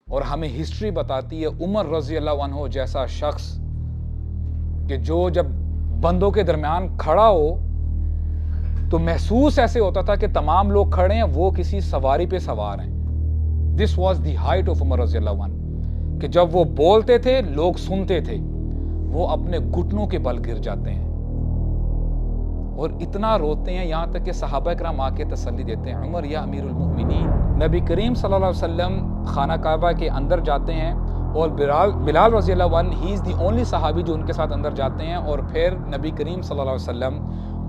اور ہمیں ہسٹری بتاتی ہے عمر رضی اللہ عنہ جیسا شخص کہ جو جب بندوں کے درمیان کھڑا ہو تو محسوس ایسے ہوتا تھا کہ تمام لوگ کھڑے ہیں، وہ کسی سواری پہ سوار ہیں. This was the height of Umar رضی اللہ عنہ کہ جب وہ بولتے تھے لوگ سنتے تھے، وہ اپنے گھٹنوں کے بل گر جاتے ہیں اور اتنا روتے ہیں یہاں تک کہ صحابہ کرام آ کے تسلی دیتے ہیں، عمر یا امیر المؤمنین. نبی کریم صلی اللہ علیہ وسلم خانہ کعبہ کے اندر جاتے ہیں اور بلال رضی اللہ عنہ ہی از دی اونلی صحابی جو ان کے ساتھ اندر جاتے ہیں، اور پھر نبی کریم صلی اللہ علیہ وسلم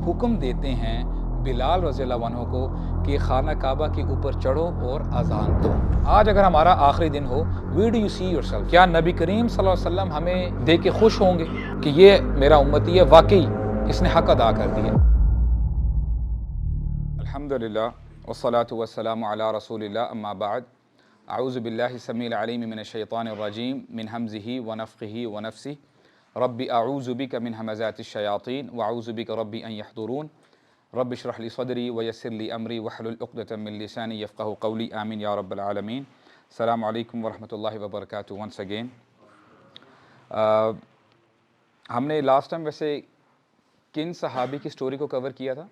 حکم دیتے ہیں بلال رضی اللہ عنہ کو کہ خانہ کعبہ کے اوپر چڑھو اور اذان دو. آج اگر ہمارا آخری دن ہو، where do you see yourself? کیا نبی کریم صلی اللہ علیہ وسلم ہمیں دیکھ کے خوش ہوں گے کہ یہ میرا امتی ہے، واقعی اس نے حق ادا کر دیا؟ الحمدللہ والصلاة والسلام علی رسول اللہ، اما بعد. اعوذ باللہ السمیع العلیم من الشیطان الرجیم من حمزہ ونفخہ ونفثہ. رب اعوذ بک من ہمزات الشیاطین واعوذ بک رب ان یحضرون. رب اشرح لی صدری ویسر لی امری واحلل عقدۃ من لسانی یفقہوا قولی. آمین یا رب العالمین. السلام علیکم ورحمۃ اللہ وبرکاتہ. ونس اگین ہم نے لاسٹ ٹائم ویسے کن صحابی کی سٹوری کو کور کیا تھا؟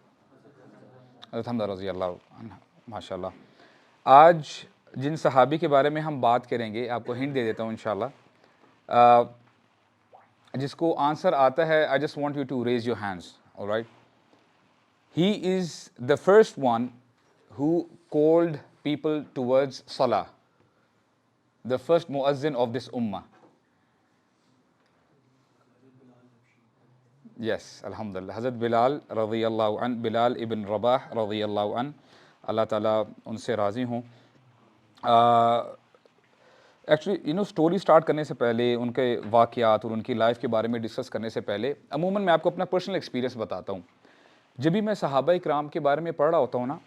حضرت حمزہ رضی اللہ عنہ. ماشاء اللہ. آج جن صحابی کے بارے میں ہم بات کریں گے، آپ کو ہنٹ دے دیتا ہوں انشاءاللہ، جس کو آنسر آتا ہے I just want you to raise your hands. All right. He is the first one who called people towards Salah, the first muazzin of this ummah. Yes, alhamdulillah. حضرت بلال رضی اللہ عنہ، بلال ابن رباح رضی اللہ عنہ، اللہ تعالیٰ ان سے راضی ہوں. ایکچولی سٹوری سٹارٹ کرنے سے پہلے، ان کے واقعات اور ان کی لائف کے بارے میں ڈسکس کرنے سے پہلے، عموماً میں آپ کو اپنا پرسنل ایکسپیرینس بتاتا ہوں. جب بھی میں صحابہ اکرام کے بارے میں پڑھ رہا ہوتا ہوں نا،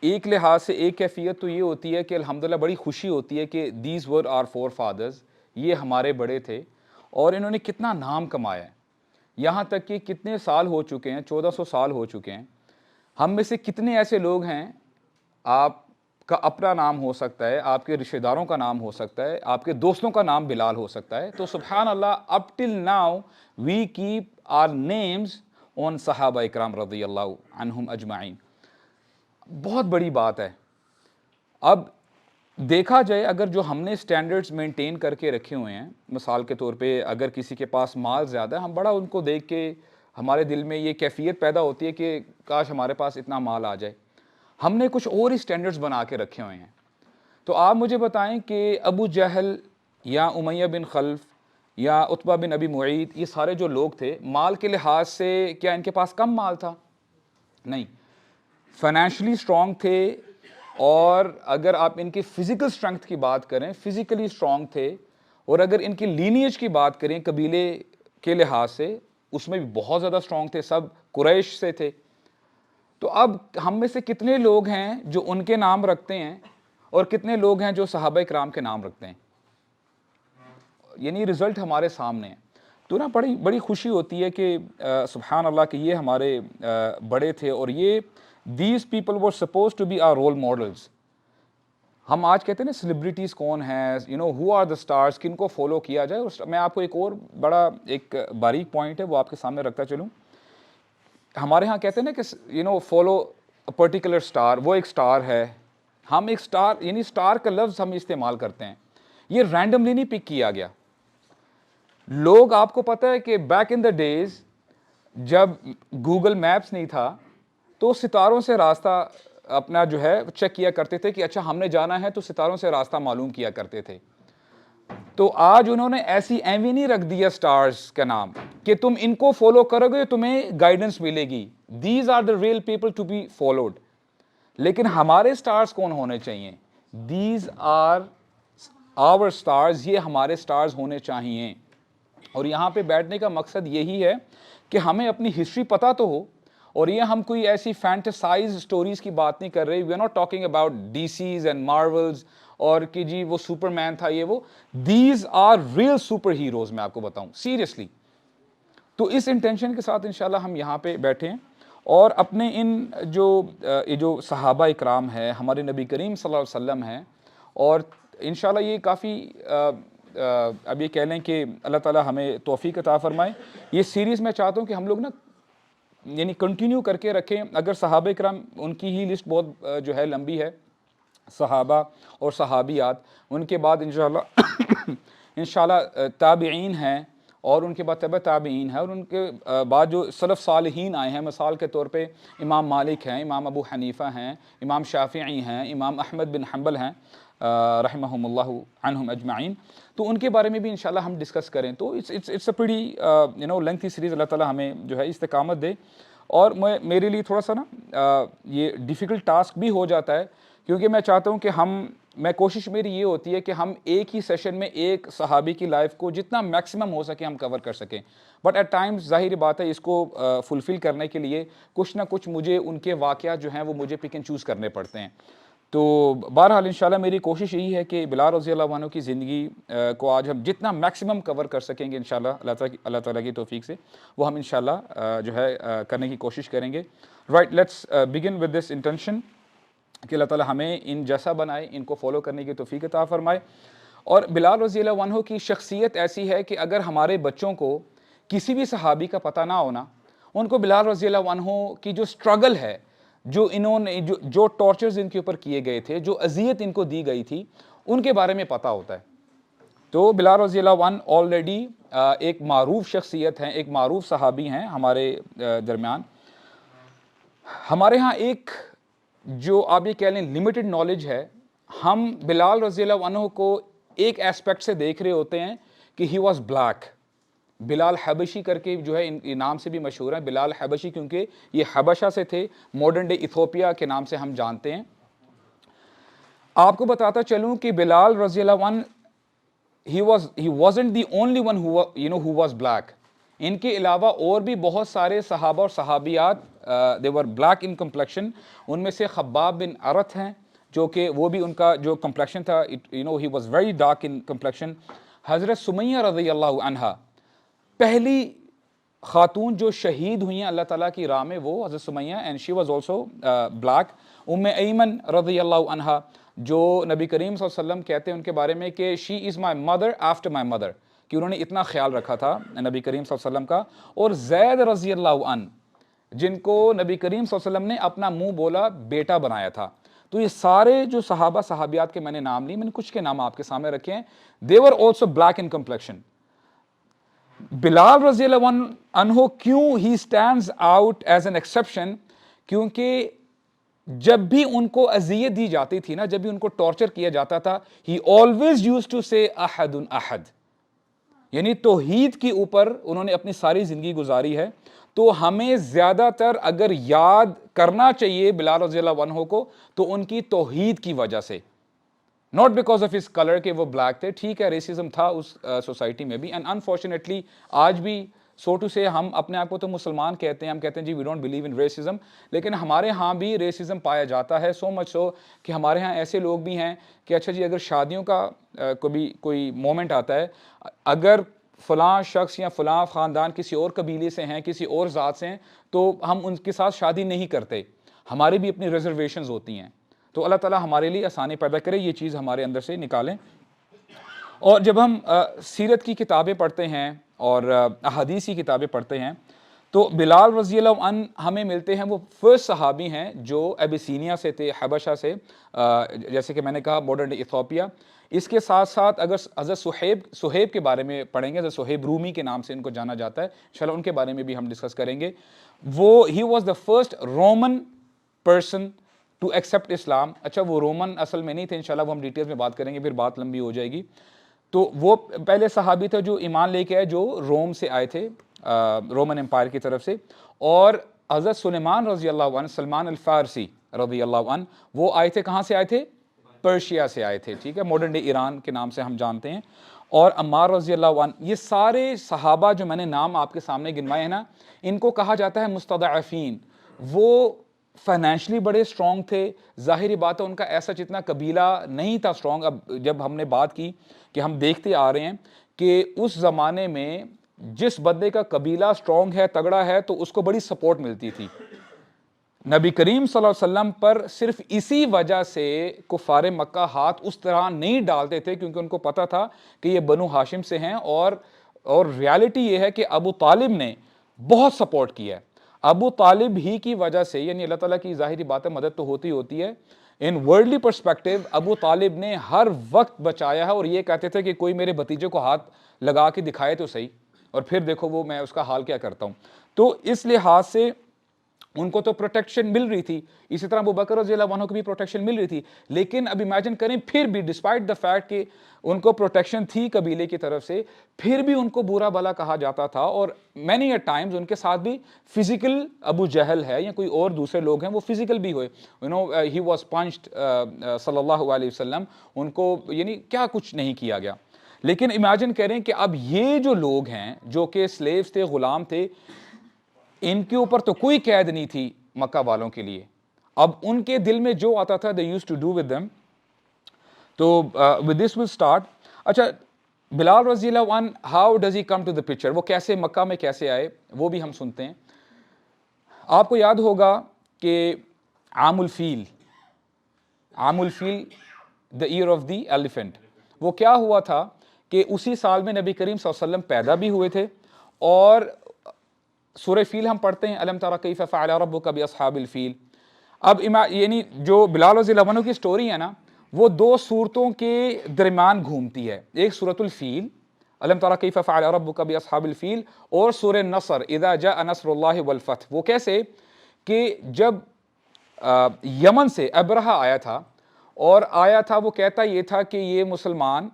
ایک لحاظ سے ایک کیفیت تو یہ ہوتی ہے کہ الحمدللہ بڑی خوشی ہوتی ہے کہ these were our forefathers, یہ ہمارے بڑے تھے اور انہوں نے کتنا نام کمایا ہے. یہاں تک کہ کتنے سال ہو چکے ہیں، 1400 سال ہو چکے ہیں. ہم میں سے کتنے ایسے لوگ ہیں، آپ کا اپنا نام ہو سکتا ہے، آپ کے رشتہ داروں کا نام ہو سکتا ہے، آپ کے دوستوں کا نام بلال ہو سکتا ہے. تو سبحان اللہ، up till now we keep our names on صحابہ اکرام رضی اللہ عنہم اجمعین. بہت بڑی بات ہے. اب دیکھا جائے، اگر جو ہم نے سٹینڈرڈز مینٹین کر کے رکھے ہوئے ہیں، مثال کے طور پہ اگر کسی کے پاس مال زیادہ ہے، ہم بڑا ان کو دیکھ کے ہمارے دل میں یہ کیفیت پیدا ہوتی ہے کہ کاش ہمارے پاس اتنا مال آ جائے. ہم نے کچھ اور ہی سٹینڈرڈز بنا کے رکھے ہوئے ہیں. تو آپ مجھے بتائیں کہ ابو جہل یا امیہ بن خلف یا عتبہ بن ابی معیط، یہ سارے جو لوگ تھے، مال کے لحاظ سے کیا ان کے پاس کم مال تھا؟ نہیں، فائنینشلی اسٹرانگ تھے. اور اگر آپ ان کی فزیکل اسٹرنگتھ کی بات کریں، فزیکلی اسٹرانگ تھے. اور اگر ان کی لینیج کی بات کریں، قبیلے کے لحاظ سے، اس میں بھی بہت زیادہ اسٹرانگ تھے، سب قریش سے تھے. تو اب ہم میں سے کتنے لوگ ہیں جو ان کے نام رکھتے ہیں اور کتنے لوگ ہیں جو صحابہ اکرام کے نام رکھتے ہیں؟ یعنی رزلٹ ہمارے سامنے ہے. تو نا بڑی خوشی ہوتی ہے کہ سبحان اللہ کہ یہ ہمارے بڑے تھے، اور یہ these people were suppose to be our role models. ہم آج کہتے ہیں نا سیلیبریٹیز کون ہیں، ہو آر دا اسٹارز، کن کو فالو کیا جائے. میں آپ کو ایک اور بڑا ایک باریک پوائنٹ ہے وہ آپ کے سامنے رکھتا چلوں. ہمارے ہاں کہتے ہیں نا کہ فالو پرٹیکولر اسٹار، وہ ایک اسٹار ہے. ہم ایک اسٹار، یعنی اسٹار کا لفظ ہم استعمال کرتے ہیں، یہ رینڈملی نہیں پک کیا گیا. لوگ، آپ کو پتہ ہے کہ بیک ان دا ڈیز جب گوگل میپس نہیں تھا تو ستاروں سے راستہ اپنا جو ہے چیک کیا کرتے تھے کہ اچھا ہم نے جانا ہے، تو ستاروں سے راستہ معلوم کیا کرتے تھے. تو آج انہوں نے ایسی اہمی نہیں رکھ دیا سٹارز کا نام کہ تم ان کو فالو کرو گے تمہیں گائیڈنس ملے گی. These are the real people to be followed. لیکن ہمارے سٹارز کون ہونے چاہیے؟ دیز آر آور سٹارز، یہ ہمارے سٹارز ہونے چاہیے. اور یہاں پہ بیٹھنے کا مقصد یہی ہے کہ ہمیں اپنی ہسٹری پتہ تو ہو. اور یہ ہم کوئی ایسی فینٹسائز سٹوریز کی بات نہیں کر رہے. We are not talking about DCs and Marvels اور کہ جی وہ سپر مین تھا یہ وہ. These are real superheroes, میں آپ کو بتاؤں سیریسلی. تو اس انٹینشن کے ساتھ انشاءاللہ ہم یہاں پہ بیٹھے ہیں اور اپنے ان جو صحابہ اکرام ہیں، ہمارے نبی کریم صلی اللہ علیہ وسلم ہیں، اور انشاءاللہ یہ کافی اب یہ کہہ لیں کہ اللہ تعالیٰ ہمیں توفیق عطا فرمائے. یہ سیریز میں چاہتا ہوں کہ ہم لوگ نا یعنی کنٹینیو کر کے رکھیں. اگر صحابہ کرام ان کی ہی لسٹ بہت جو ہے لمبی ہے, صحابہ اور صحابیات, ان کے بعد انشاءاللہ تابعین ہیں, اور ان کے بعد تبع تابعین ہے, اور ان کے بعد جو سلف صالحین آئے ہیں, مثال کے طور پہ امام مالک ہیں, امام ابو حنیفہ ہیں, امام شافعی ہیں, امام احمد بن حنبل ہیں رحمہم اللہ عنہم اجمعین. تو ان کے بارے میں بھی انشاءاللہ ہم ڈسکس کریں. تو it's a pretty lengthy series. اللہ تعالیٰ ہمیں جو ہے استقامت دے. اور میرے لیے تھوڑا سا نا یہ ڈیفیکلٹ ٹاسک بھی ہو جاتا ہے, کیونکہ میں چاہتا ہوں کہ میں کوشش میری یہ ہوتی ہے کہ ہم ایک ہی سیشن میں ایک صحابی کی لائف کو جتنا میکسیمم ہو سکے ہم کور کر سکیں. بٹ ایٹ ٹائمز ظاہر بات ہے اس کو فلفل کرنے کے لیے کچھ نہ کچھ مجھے ان کے واقعات جو ہیں وہ مجھے پک اینڈ چوز کرنے پڑتے ہیں. تو بہرحال انشاءاللہ میری کوشش یہی ہے کہ بلال رضی اللہ عنہ کی زندگی کو آج ہم جتنا میکسیمم کور کر سکیں گے انشاءاللہ اللہ تعالیٰ کی توفیق سے وہ ہم انشاءاللہ جو ہے کرنے کی کوشش کریں گے. Right, let's begin with this intention کہ اللہ تعالیٰ ہمیں ان جیسا بنائے, ان کو فالو کرنے کی توفیق عطا فرمائے. اور بلال رضی اللہ عنہ کی شخصیت ایسی ہے کہ اگر ہمارے بچوں کو کسی بھی صحابی کا پتہ نہ ہونا, ان کو بلال رضی اللہ عنہ کی جو سٹرگل ہے, جو انہوں نے جو ٹارچرز ان کے اوپر کیے گئے تھے, جو اذیت ان کو دی گئی تھی, ان کے بارے میں پتہ ہوتا ہے. تو بلال رضی اللہ عنہ آلریڈی ایک معروف شخصیت ہیں, ایک معروف صحابی ہیں ہمارے درمیان. ہمارے ہاں ایک جو آپ یہ کہہ لیں لمیٹڈ نالج ہے, ہم بلال رضی اللہ عنہ کو ایک ایسپیکٹ سے دیکھ رہے ہوتے ہیں کہ ہی واز بلیک. بلال حبشی کر کے جو ہے ان نام سے بھی مشہور ہے, بلال حبشی, کیونکہ یہ حبشہ سے تھے, ماڈرن ڈے ایتھوپیا کے نام سے ہم جانتے ہیں. آپ کو بتاتا چلوں کہ بلال رضی اللہ عنہ he wasn't the only one who was black. ان کے علاوہ اور بھی بہت سارے صحابہ اور صحابیات they were black in complexion. ان میں سے خباب بن ارت ہیں جو کہ وہ بھی ان کا جو کمپلیکشن تھا he was very dark in complexion. حضرت سمیہ رضی اللہ عنہا پہلی خاتون جو شہید ہوئی ہیں اللہ تعالیٰ کی راہ میں, وہ حضرت Sumaiya, and she was also black. Aiman رضی اللہ عنہا جو نبی کریم صلی اللہ علیہ وسلم کہتے ہیں ان کے بارے میں کہ she is my mother after my mother, کہ انہوں نے اتنا خیال رکھا تھا نبی کریم صلی اللہ علیہ وسلم کا. اور زید رضی اللہ عنہ جن کو نبی کریم صلی اللہ علیہ وسلم نے اپنا منہ بولا بیٹا بنایا تھا. تو یہ سارے جو صحابہ صحابیات کے میں نے نام لی, میں نے کچھ کے نام آپ کے سامنے رکھے ہیں. they were also black in complexion. بلال رضی اللہ عنہ کیوں he stands out as an exception, کیونکہ جب بھی ان کو اذیت دی جاتی تھی نا, جب بھی ان کو ٹارچر کیا جاتا تھا, he always used to say احد احد, یعنی توحید کے اوپر انہوں نے اپنی ساری زندگی گزاری ہے. تو ہمیں زیادہ تر اگر یاد کرنا چاہیے بلال رضی اللہ عنہ کو تو ان کی توحید کی وجہ سے, not because of his colour کہ وہ بلیک تھے. ٹھیک ہے ریسزم تھا اس سوسائٹی میں بھی, اینڈ انفارچونیٹلی آج بھی سو ٹو سے ہم اپنے آپ کو تو مسلمان کہتے ہیں, ہم کہتے ہیں جی we don't believe in racism, لیکن ہمارے ہاں بھی ریسزم پایا جاتا ہے. سو مچ سو کہ ہمارے ہاں ایسے لوگ بھی ہیں کہ اچھا جی اگر شادیوں کا کبھی کوئی مومنٹ آتا ہے, اگر فلاں شخص یا فلاں خاندان کسی اور قبیلے سے ہیں, کسی اور ذات سے ہیں, تو ہم ان کے ساتھ شادی نہیں کرتے. ہماری بھی اپنی ریزرویشنز ہوتی ہیں. تو اللہ تعالیٰ ہمارے لیے آسانی پیدا کرے, یہ چیز ہمارے اندر سے نکالیں. اور جب ہم سیرت کی کتابیں پڑھتے ہیں اور احادیث کی کتابیں پڑھتے ہیں تو بلال رضی اللہ عنہ ہمیں ملتے ہیں, وہ فرسٹ صحابی ہیں جو ابیسینیا سے تھے, حبشہ سے, جیسے کہ میں نے کہا ماڈرن ڈے ایتھوپیا. اس کے ساتھ ساتھ اگر حضرت صہیب کے بارے میں پڑھیں گے, حضرت صہیب رومی کے نام سے ان کو جانا جاتا ہے, انشاءاللہ ان کے بارے میں بھی ہم ڈسکس کریں گے. وہ he was the first Roman person to accept Islam. اچھا وہ رومن اصل میں نہیں تھے, انشاءاللہ وہ ہم ڈیٹیلز میں بات کریں گے, پھر بات لمبی ہو جائے گی. تو وہ پہلے صحابی تھے جو ایمان لے کے آئے, جو روم سے آئے تھے, رومن امپائر کی طرف سے. اور حضرت سلیمان رضی اللہ عنہ, سلمان الفارسی رضی اللہ عنہ, وہ آئے تھے کہاں سے آئے تھے, پرشیا سے آئے تھے. ٹھیک ہے, ماڈرن ڈے ایران کے نام سے ہم جانتے ہیں. اور عمار رضی اللہ عنہ, یہ سارے صحابہ جو میں نے نام آپ کے سامنے گنوائے ہیں نا, ان کو کہا جاتا ہے مستضعفین. وہ فائنینشلی بڑے اسٹرانگ تھے, ظاہری بات ہے ان کا ایسا جتنا قبیلہ نہیں تھا اسٹرانگ. اب جب ہم نے بات کی کہ ہم دیکھتے آ رہے ہیں کہ اس زمانے میں جس بندے کا قبیلہ اسٹرانگ ہے, تگڑا ہے, تو اس کو بڑی سپورٹ ملتی تھی. نبی کریم صلی اللہ علیہ وسلم پر صرف اسی وجہ سے کفار مکہ ہاتھ اس طرح نہیں ڈالتے تھے کیونکہ ان کو پتا تھا کہ یہ بنو ہاشم سے ہیں، اور ریالٹی یہ ہے کہ ابو طالب نے بہت سپورٹ کیا ہے۔ ابو طالب ہی کی وجہ سے، یعنی اللہ تعالیٰ کی ظاہری بات ہے، مدد تو ہوتی ہے، ان ورلڈلی پرسپیکٹیو ابو طالب نے ہر وقت بچایا ہے، اور یہ کہتے تھے کہ کوئی میرے بھتیجے کو ہاتھ لگا کے دکھائے تو صحیح، اور پھر دیکھو وہ میں اس کا حال کیا کرتا ہوں۔ تو اس لحاظ سے ان کو تو پروٹیکشن مل رہی تھی، اسی طرح ابو بکر رضی اللہ عنہ کو بھی پروٹیکشن مل رہی تھی، لیکن اب امیجن کریں پھر بھی ڈسپائٹ دا فیکٹ کہ ان کو پروٹیکشن تھی قبیلے کی طرف سے، پھر بھی ان کو برا بلا کہا جاتا تھا، اور مینی اے ٹائمز ان کے ساتھ بھی فزیکل ابو جہل ہے یا کوئی اور دوسرے لوگ ہیں وہ فزیکل بھی ہوئے، ہی واز پنچڈ صلی اللہ علیہ وسلم، ان کو یعنی کیا کچھ نہیں کیا گیا۔ لیکن امیجن کریں کہ اب یہ جو لوگ ہیں جو کہ سلیوز تھے، غلام تھے، ان کے اوپر تو کوئی قید نہیں تھی مکہ والوں کے لیے، اب ان کے دل میں جو آتا تھا they used to do with them۔ تو with this we'll start۔ اچھا، بلال رضی اللہ عنہ how does he come to the picture، وہ کیسے مکہ میں کیسے آئے وہ بھی ہم سنتے ہیں۔ آپ کو یاد ہوگا کہ عام الفیل the year of the elephant، وہ کیا ہوا تھا کہ اسی سال میں نبی کریم صلی اللہ علیہ وسلم پیدا بھی ہوئے تھے، اور سورہ فیل ہم پڑھتے ہیں، الم تر کیف فعل ربک باصحاب الفیل۔ اب یعنی جو بلال رضی اللہ عنہ کی سٹوری ہے نا، وہ دو صورتوں کے درمیان گھومتی ہے، ایک سورۃ الفیل الم تر کیف فعل ربک باصحاب الفیل، اور سورہ نصر اذا جاء نصر اللہ والفتح۔ وہ کیسے کہ جب یمن سے ابرہہ آیا تھا، اور آیا تھا وہ کہتا یہ تھا کہ یہ مسلمان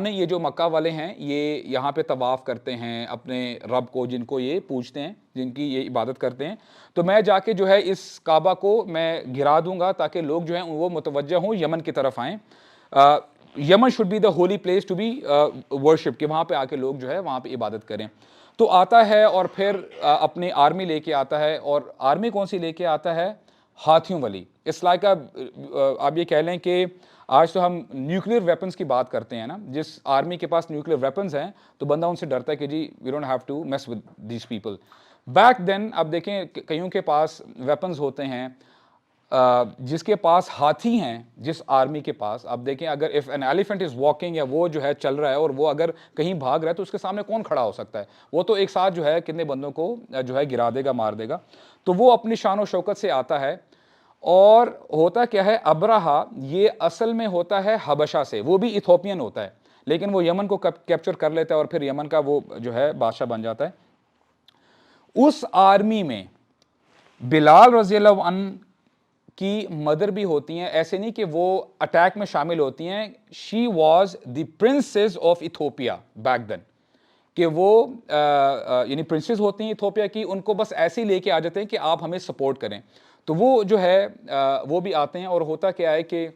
نے، یہ جو مکہ والے ہیں یہ یہاں پہ طواف کرتے ہیں اپنے رب کو، جن کو یہ پوجتے ہیں، جن کی یہ عبادت کرتے ہیں، تو میں جا کے جو ہے اس کعبہ کو میں گرا دوں گا تاکہ لوگ جو ہیں وہ متوجہ ہوں، یمن کی طرف آئیں۔ Yemen should be the holy place to be worship, کہ وہاں پہ آ کے لوگ جو ہے وہاں پہ عبادت کریں۔ تو آتا ہے اور پھر اپنی آرمی لے کے آتا ہے، اور آرمی کون سی لے کے آتا ہے؟ ہاتھیوں والی۔ اس لائک آپ یہ کہہ لیں کہ آج تو ہم نیوکلیر ویپنز کی بات کرتے ہیں نا، جس آرمی کے پاس نیوکلیر ویپنز ہیں تو بندہ ان سے ڈرتا ہے کہ جی we don't have to mess with these people. Back then اب دیکھیں کئیوں کے پاس ویپنز ہوتے ہیں، جس کے پاس ہاتھی ہیں، جس آرمی کے پاس، اب دیکھیں اگر if an elephant is walking، یا وہ جو ہے چل رہا ہے اور وہ اگر کہیں بھاگ رہا ہے تو اس کے سامنے کون کھڑا ہو سکتا ہے؟ وہ تو ایک ساتھ جو ہے کتنے بندوں کو جو ہے گرا دے گا، مار دے گا۔ تو وہ اپنی شان و شوکت سے آتا ہے، اور ہوتا کیا ہے، ابرہہ یہ اصل میں ہوتا ہے حبشہ سے، وہ بھی ایتھوپین ہوتا ہے، لیکن وہ یمن کو کیپچر کر لیتا ہے اور پھر یمن کا وہ جو ہے بادشاہ بن جاتا ہے۔ اس آرمی میں بلال رضی اللہ عنہ کی مدر بھی ہوتی ہیں، ایسے نہیں کہ وہ اٹیک میں شامل ہوتی ہیں، she was the princess of Ethiopia back then, کہ وہ یعنی پرنسز ہوتی ہیں ایتھوپیا کی، ان کو بس ایسے ہی لے کے آ جاتے ہیں کہ آپ ہمیں سپورٹ کریں۔ تو وہ جو ہے وہ بھی آتے ہیں، اور ہوتا کیا ہے کہ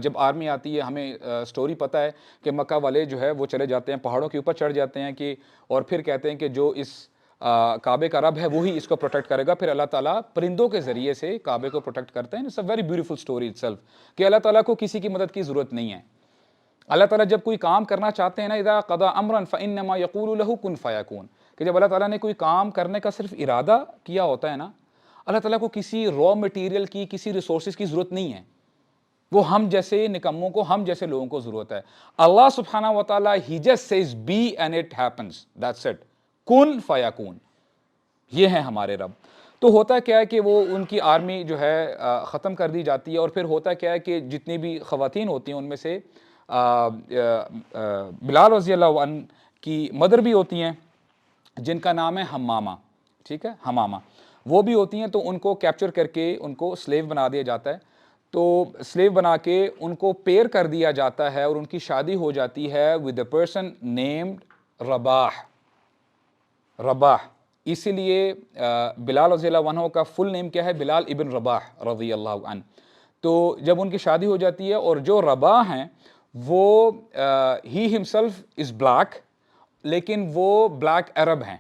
جب آرمی آتی ہے، ہمیں سٹوری پتہ ہے کہ مکہ والے جو ہے وہ چلے جاتے ہیں پہاڑوں کے اوپر چڑھ جاتے ہیں، کہ اور پھر کہتے ہیں کہ جو اس کعبے کا رب ہے وہی اس کو پروٹیکٹ کرے گا، پھر اللہ تعالیٰ پرندوں کے ذریعے سے کعبے کو پروٹیکٹ کرتے ہیں۔ It's a very beautiful story itself, کہ اللہ تعالیٰ کو کسی کی مدد کی ضرورت نہیں ہے۔ اللہ تعالیٰ جب کوئی کام کرنا چاہتے ہیں نا، اذا قضى امرا فانما يقول له كن فيكون، کہ جب اللہ تعالیٰ نے کوئی کام کرنے کا صرف ارادہ کیا ہوتا ہے نا، اللہ تعالیٰ کو کسی را مٹیریل کی، کسی ریسورسز کی ضرورت نہیں ہے، وہ ہم جیسے نکموں کو، ہم جیسے لوگوں کو ضرورت ہے۔ اللہ سبحانہ و تعالیٰ ہی just says be and it happens, that's it, کن فیکون، یہ ہیں ہمارے رب۔ تو ہوتا کیا ہے کہ وہ ان کی آرمی جو ہے ختم کر دی جاتی ہے، اور پھر ہوتا کیا ہے کہ جتنی بھی خواتین ہوتی ہیں ان میں سے بلال رضی اللہ عنہ کی مدر بھی ہوتی ہیں، جن کا نام ہے حمامہ، ٹھیک ہے، حمامہ، وہ بھی ہوتی ہیں۔ تو ان کو کیپچر کر کے ان کو سلیو بنا دیا جاتا ہے، تو سلیو بنا کے ان کو پیر کر دیا جاتا ہے، اور ان کی شادی ہو جاتی ہے ود اے پرسن نیمڈ رباح۔ اسی لیے بلال رضی اللہ عنہ کا فل نیم کیا ہے؟ بلال ابن رباح رضی اللہ عنہ۔ تو جب ان کی شادی ہو جاتی ہے، اور جو رباح ہیں وہ ہی ہمسلف از بلیک، لیکن وہ بلیک عرب ہیں،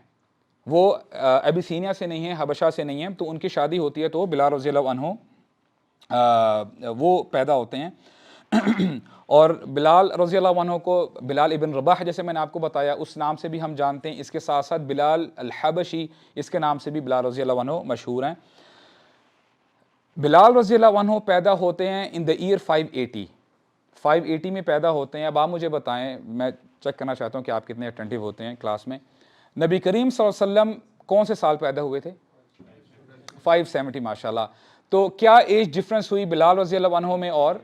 وہ ابیسینیا سے نہیں ہیں، حبشہ سے نہیں ہیں، تو ان کی شادی ہوتی ہے، تو بلال رضی اللہ عنہ وہ پیدا ہوتے ہیں۔ اور بلال رضی اللہ عنہ کو بلال ابن رباح جیسے میں نے آپ کو بتایا اس نام سے بھی ہم جانتے ہیں، اس کے ساتھ ساتھ بلال الحبشی اس کے نام سے بھی بلال رضی اللہ عنہ مشہور ہیں۔ بلال رضی اللہ عنہ پیدا ہوتے ہیں ان دا ایئر 580 میں پیدا ہوتے ہیں۔ اب آپ مجھے بتائیں، میں چیک کرنا چاہتا ہوں کہ آپ کتنے اٹینٹیو ہوتے ہیں کلاس میں، نبی کریم صلی اللہ علیہ وسلم کون سے سال پیدا ہوئے تھے؟ 570 ماشاءاللہ۔ تو کیا ایج ڈفرنس ہوئی بلال رضی اللہ عنہ میں اور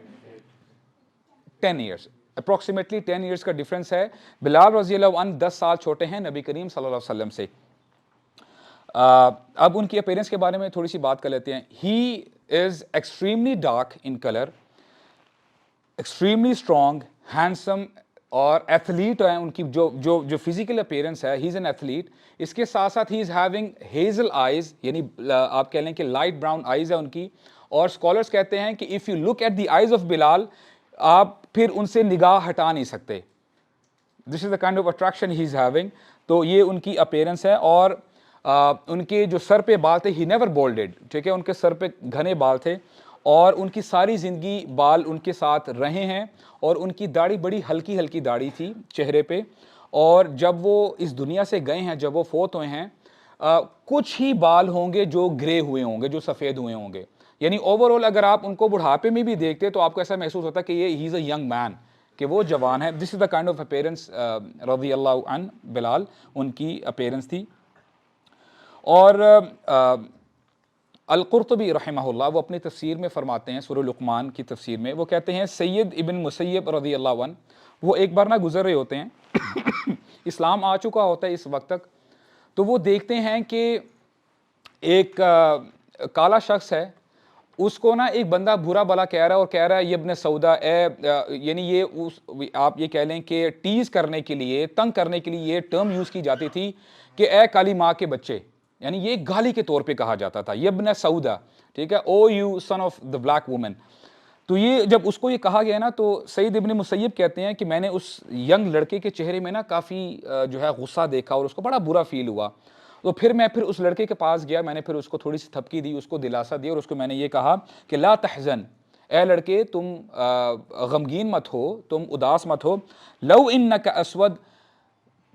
10 ایئرس، اپروکسیمیٹلی 10 ایئرس کا ڈفرنس ہے۔ بلال رضی اللہ عنہ 10 سال چھوٹے ہیں نبی کریم صلی اللہ علیہ وسلم سے۔ اب ان کی اپیرنس کے بارے میں تھوڑی سی بات کر لیتے ہیں۔ He is extremely dark in colour, extremely strong, handsome اور ایتھلیٹ ہیں۔ ان کی جو فزیکل اپیرنس ہے، ہی از این ایتھلیٹ۔ اس کے ساتھ ساتھ ہی از ہیونگ ہیزل آئیز، یعنی آپ کہہ لیں کہ لائٹ براؤن آئیز ہے ان کی، اور اسکالرس کہتے ہیں کہ if you look at the eyes of Bilal, آپ پھر ان سے نگاہ ہٹا نہیں سکتے۔ This is the kind of attraction he is having. تو یہ ان کی اپیرنس ہے۔ اور ان کے جو سر پہ بال تھے، ہی نیور بولڈڈ، ٹھیک ہے، ان کے سر پہ گھنے بال تھے اور ان کی ساری زندگی بال ان کے ساتھ رہے ہیں، اور ان کی داڑھی بڑی ہلکی ہلکی داڑھی تھی چہرے پہ، اور جب وہ اس دنیا سے گئے ہیں، جب وہ فوت ہوئے ہیں، کچھ ہی بال ہوں گے جو گرے ہوئے ہوں گے، جو سفید ہوئے ہوں گے۔ یعنی اوور آل اگر آپ ان کو بڑھاپے میں بھی دیکھتے تو آپ کو ایسا محسوس ہوتا کہ یہ ہی از اے ینگ مین، کہ وہ جوان ہے۔ This is the kind of appearance رضی اللہ عنہ بلال، ان کی اپیرنس تھی۔ اور القرطبی رحمہ اللہ وہ اپنی تفسیر میں فرماتے ہیں، سورہ لقمان کی تفسیر میں وہ کہتے ہیں سید ابن مسیب رضی اللہ عنہ وہ ایک بار نہ گزر رہے ہوتے ہیں، اسلام آ چکا ہوتا ہے اس وقت تک، تو وہ دیکھتے ہیں کہ ایک کالا شخص ہے، اس کو نا ایک بندہ برا بلا کہہ رہا ہے، اور کہہ رہا ہے یہ ابن سودا، یعنی یہ آپ یہ کہہ لیں کہ ٹیز کرنے کے لیے، تنگ کرنے کے لیے یہ ٹرم یوز کی جاتی تھی کہ اے کالی ماں کے بچے، یعنی یہ گالی کے طور پہ کہا جاتا تھا، یہ ابن سودا، ٹھیک ہے، O you son of the black woman. تو یہ جب اس کو یہ کہا گیا نا، تو سعید ابن مسیب کہتے ہیں کہ میں نے اس ینگ لڑکے کے چہرے میں نا کافی جو ہے غصہ دیکھا، اور اس کو بڑا برا فیل ہوا۔ تو پھر میں اس لڑکے کے پاس گیا، میں نے پھر اس کو تھوڑی سی تھپکی دی، اس کو دلاسا دیا، اور اس کو میں نے یہ کہا کہ لا تحزن، اے لڑکے تم غمگین مت ہو، تم اداس مت ہو، لو انک اسود،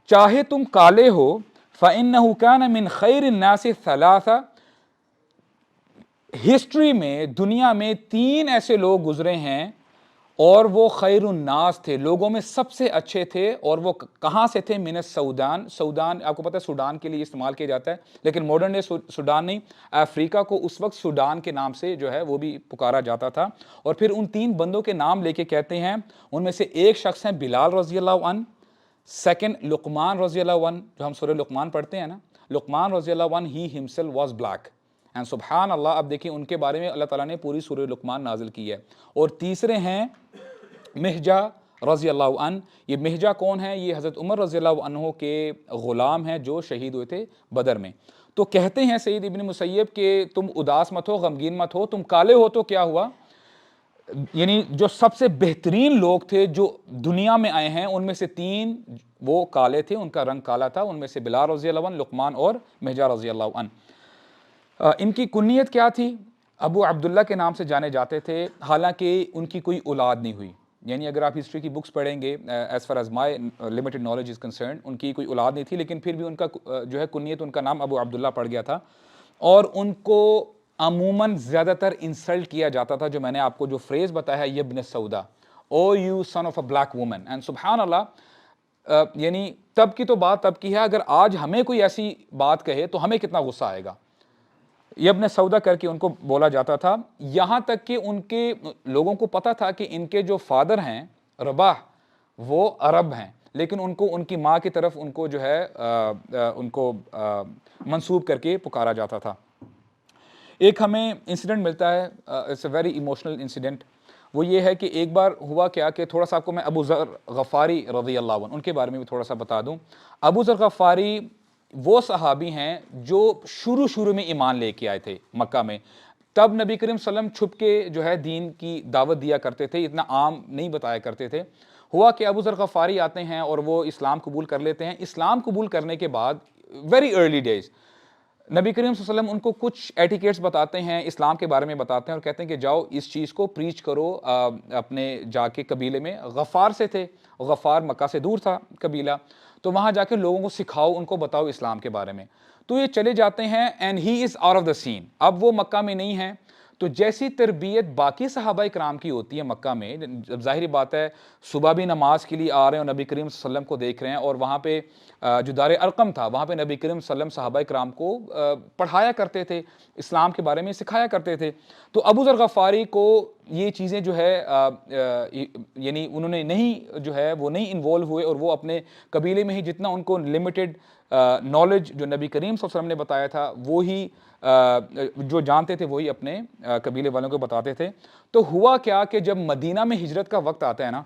چاہے تم کالے ہو، فإنه كان من خیر الناس ثلاثہ، ہسٹری میں دنیا میں 3 ایسے لوگ گزرے ہیں اور وہ خیر الناس تھے، لوگوں میں سب سے اچھے تھے، اور وہ کہاں سے تھے؟ من السودان، سودان آپ کو پتہ ہے سوڈان کے لیے استعمال کیا جاتا ہے، لیکن ماڈرن ڈے سوڈان نہیں، افریقہ کو اس وقت سوڈان کے نام سے جو ہے وہ بھی پکارا جاتا تھا۔ اور پھر ان 3 بندوں کے نام لے کے کہتے ہیں، ان میں سے ایک شخص ہیں بلال رضی اللہ عنہ، سیکنڈ لقمان رضی اللہ عنہ، جو ہم سورہ لقمان پڑھتے ہیں نا، لقمان رضی اللہ عنہ ہی ہمسیلف واز بلیک، اینڈ سبحان اللہ، اب دیکھیں ان کے بارے میں اللہ تعالیٰ نے پوری سورہ لقمان نازل کی ہے۔ اور تیسرے ہیں مہجہ رضی اللہ عنہ۔ یہ مہجہ کون ہے؟ یہ حضرت عمر رضی اللہ عنہ کے غلام ہیں جو شہید ہوئے تھے بدر میں۔ تو کہتے ہیں سعید ابن مسیب کہ تم اداس مت ہو، غمگین مت ہو، تم کالے ہو تو کیا ہوا، یعنی جو سب سے بہترین لوگ تھے جو دنیا میں آئے ہیں، ان میں سے 3 وہ کالے تھے، ان کا رنگ کالا تھا، ان میں سے بلال رضی اللہ عنہ، لقمان اور مہجہ رضی اللہ عنہ۔ ان کی کنیت کیا تھی؟ ابو عبداللہ کے نام سے جانے جاتے تھے، حالانکہ ان کی کوئی اولاد نہیں ہوئی۔ یعنی اگر آپ ہسٹری کی بکس پڑھیں گے، as far as my limited knowledge is concerned, ان کی کوئی اولاد نہیں تھی، لیکن پھر بھی ان کا جو ہے کنیت، ان کا نام ابو عبداللہ پڑ گیا تھا، اور ان کو عموماً زیادہ تر انسلٹ کیا جاتا تھا، جو میں نے آپ کو جو فریز بتایا ہے، ابن سودا، O you son of a black woman, and سبحان اللہ، یعنی تب کی تو بات تب کی ہے، اگر آج ہمیں کوئی ایسی بات کہے تو ہمیں کتنا غصہ آئے گا۔ یہ ابن سودا کر کے ان کو بولا جاتا تھا، یہاں تک کہ ان کے لوگوں کو پتا تھا کہ ان کے جو فادر ہیں رباح، وہ عرب ہیں، لیکن ان کو ان کی ماں کی طرف ان کو جو ہے ان کو منسوب کر کے پکارا جاتا تھا۔ ایک ہمیں انسیڈنٹ ملتا ہے، it's a very emotional incident, وہ یہ ہے کہ ایک بار ہوا کیا کہ تھوڑا سا آپ کو میں ابو ذر غفاری رضی اللہ عنہ ان کے بارے میں بھی تھوڑا سا بتا دوں۔ ابو ذر غفاری وہ صحابی ہیں جو شروع میں ایمان لے کے آئے تھے مکہ میں، تب نبی کریم صلی اللہ علیہ وسلم چھپ کے جو ہے دین کی دعوت دیا کرتے تھے، اتنا عام نہیں بتایا کرتے تھے۔ ہوا کہ ابو ذر غفاری آتے ہیں اور وہ اسلام قبول کر لیتے ہیں۔ اسلام قبول کرنے کے بعد ویری ارلی ڈیز نبی کریم صلی اللہ علیہ وسلم ان کو کچھ ایٹیکیٹس بتاتے ہیں، اسلام کے بارے میں بتاتے ہیں اور کہتے ہیں کہ جاؤ اس چیز کو پریچ کرو اپنے جا کے قبیلے میں. غفار سے تھے، غفار مکہ سے دور تھا قبیلہ، تو وہاں جا کے لوگوں کو سکھاؤ، ان کو بتاؤ اسلام کے بارے میں. تو یہ چلے جاتے ہیں and he is out of the scene. اب وہ مکہ میں نہیں ہیں. تو جیسی تربیت باقی صحابہ کرام کی ہوتی ہے مکہ میں، جب ظاہری بات ہے صبح بھی نماز کے لیے آ رہے ہیں اور نبی کریم صلی اللہ علیہ وسلم کو دیکھ رہے ہیں، اور وہاں پہ جو دار ارقم تھا وہاں پہ نبی کریم صلی اللہ علیہ وسلم صحابہ کرام کو پڑھایا کرتے تھے، اسلام کے بارے میں سکھایا کرتے تھے. تو ابو ذر غفاری کو یہ چیزیں جو ہے یعنی انہوں نے نہیں جو ہے وہ نہیں انوالو ہوئے، اور وہ اپنے قبیلے میں ہی جتنا ان کو لمیٹڈ نالج جو نبی کریم صلی اللہ علیہ وسلم نے بتایا تھا وہی جو جانتے تھے وہی اپنے قبیلے والوں کو بتاتے تھے. تو ہوا کیا کہ جب مدینہ میں ہجرت کا وقت آتا ہے نا،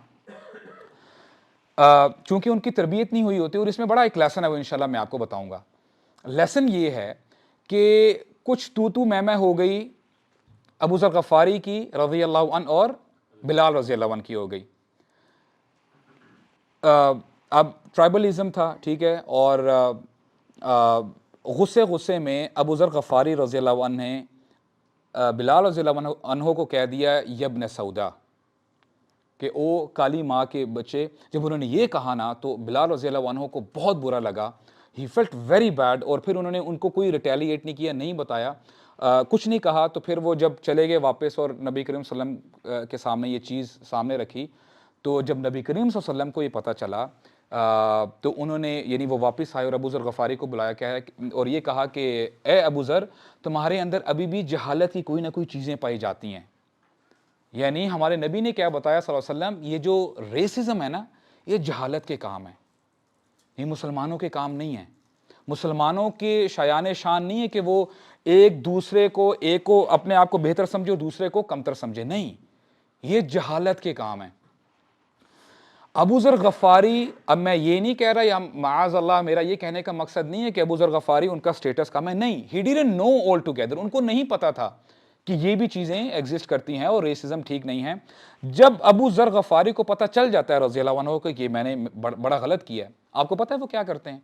چونکہ ان کی تربیت نہیں ہوئی ہوتی، اور اس میں بڑا ایک لیسن ہے وہ انشاءاللہ میں آپ کو بتاؤں گا. لیسن یہ ہے کہ کچھ تو میں ہو گئی ابو ذر غفاری کی رضی اللہ عنہ اور بلال رضی اللہ عنہ کی ہو گئی. اب ٹرائبلزم تھا، ٹھیک ہے، اور غصے میں ابو ذر غفاری رضی اللہ عنہ نے بلال رضی اللہ عنہ کو کہہ دیا یبن سودا، کہ او کالی ماں کے بچے. جب انہوں نے یہ کہا نا تو بلال رضی اللہ عنہ کو بہت برا لگا، ہی فیلٹ ویری بیڈ. اور پھر انہوں نے ان کو کوئی ریٹیلیٹ نہیں کیا، نہیں بتایا، کچھ نہیں کہا. تو پھر وہ جب چلے گئے واپس اور نبی کریم صلی اللہ علیہ وسلم کے سامنے یہ چیز سامنے رکھی، تو جب نبی کریم صلی اللہ علیہ وسلم کو یہ پتہ چلا تو انہوں نے یعنی وہ واپس آئے اور ابو ذر غفاری کو بلایا کیا ہے اور یہ کہا کہ اے ابو ذر، تمہارے اندر ابھی بھی جہالت کی کوئی نہ کوئی چیزیں پائی جاتی ہیں. یعنی ہمارے نبی نے کیا بتایا صلی اللہ علیہ وسلم، یہ جو ریسزم ہے نا یہ جہالت کے کام ہے، یہ مسلمانوں کے کام نہیں ہے. مسلمانوں کے شایان شان نہیں ہے کہ وہ ایک دوسرے کو، ایک کو اپنے آپ کو بہتر سمجھے اور دوسرے کو کمتر سمجھے، نہیں، یہ جہالت کے کام ہے. ابو ذر غفاری، اب میں یہ نہیں کہہ رہا یا معاذ اللہ میرا یہ کہنے کا مقصد نہیں ہے کہ ابو ذر غفاری ان کا سٹیٹس کم ہے، نہیں، he didn't know all together، ان کو نہیں پتا تھا کہ یہ بھی چیزیں ایگزسٹ کرتی ہیں اور ریسزم ٹھیک نہیں ہے. جب ابو ذر غفاری کو پتہ چل جاتا ہے رضی اللہ عنہ کو کہ میں نے بڑا غلط کیا ہے، آپ کو پتہ ہے وہ کیا کرتے ہیں؟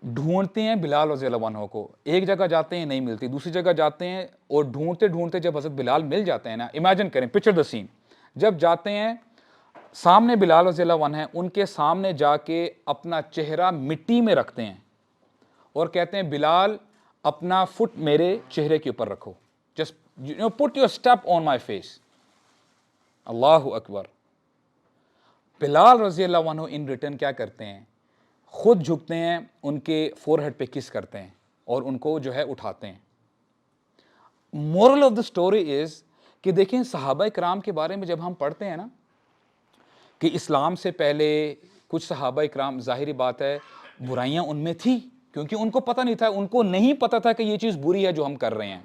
ڈھونڈتے ہیں بلال رضی اللہ عنہ کو. ایک جگہ جاتے ہیں نہیں ملتی، دوسری جگہ جاتے ہیں، اور ڈھونڈتے جب حضرت بلال مل جاتے ہیں نا، امیجن کریں، پکچر دا سین، جب جاتے ہیں سامنے بلال رضی اللہ عنہ ہیں، ان کے سامنے جا کے اپنا چہرہ مٹی میں رکھتے ہیں اور کہتے ہیں بلال اپنا فٹ میرے چہرے کے اوپر رکھو، just put your step on my face. اللہ اکبر. بلال رضی اللہ عنہ ان ریٹرن کیا کرتے ہیں؟ خود جھکتے ہیں، ان کے فور ہیڈ پہ کس کرتے ہیں اور ان کو جو ہے اٹھاتے ہیں. Moral of the story is کہ دیکھیں صحابہ کرام کے بارے میں جب ہم پڑھتے ہیں نا کہ اسلام سے پہلے کچھ صحابہ کرام، ظاہری بات ہے برائیاں ان میں تھی، کیونکہ ان کو پتہ نہیں تھا، ان کو نہیں پتہ تھا کہ یہ چیز بری ہے جو ہم کر رہے ہیں.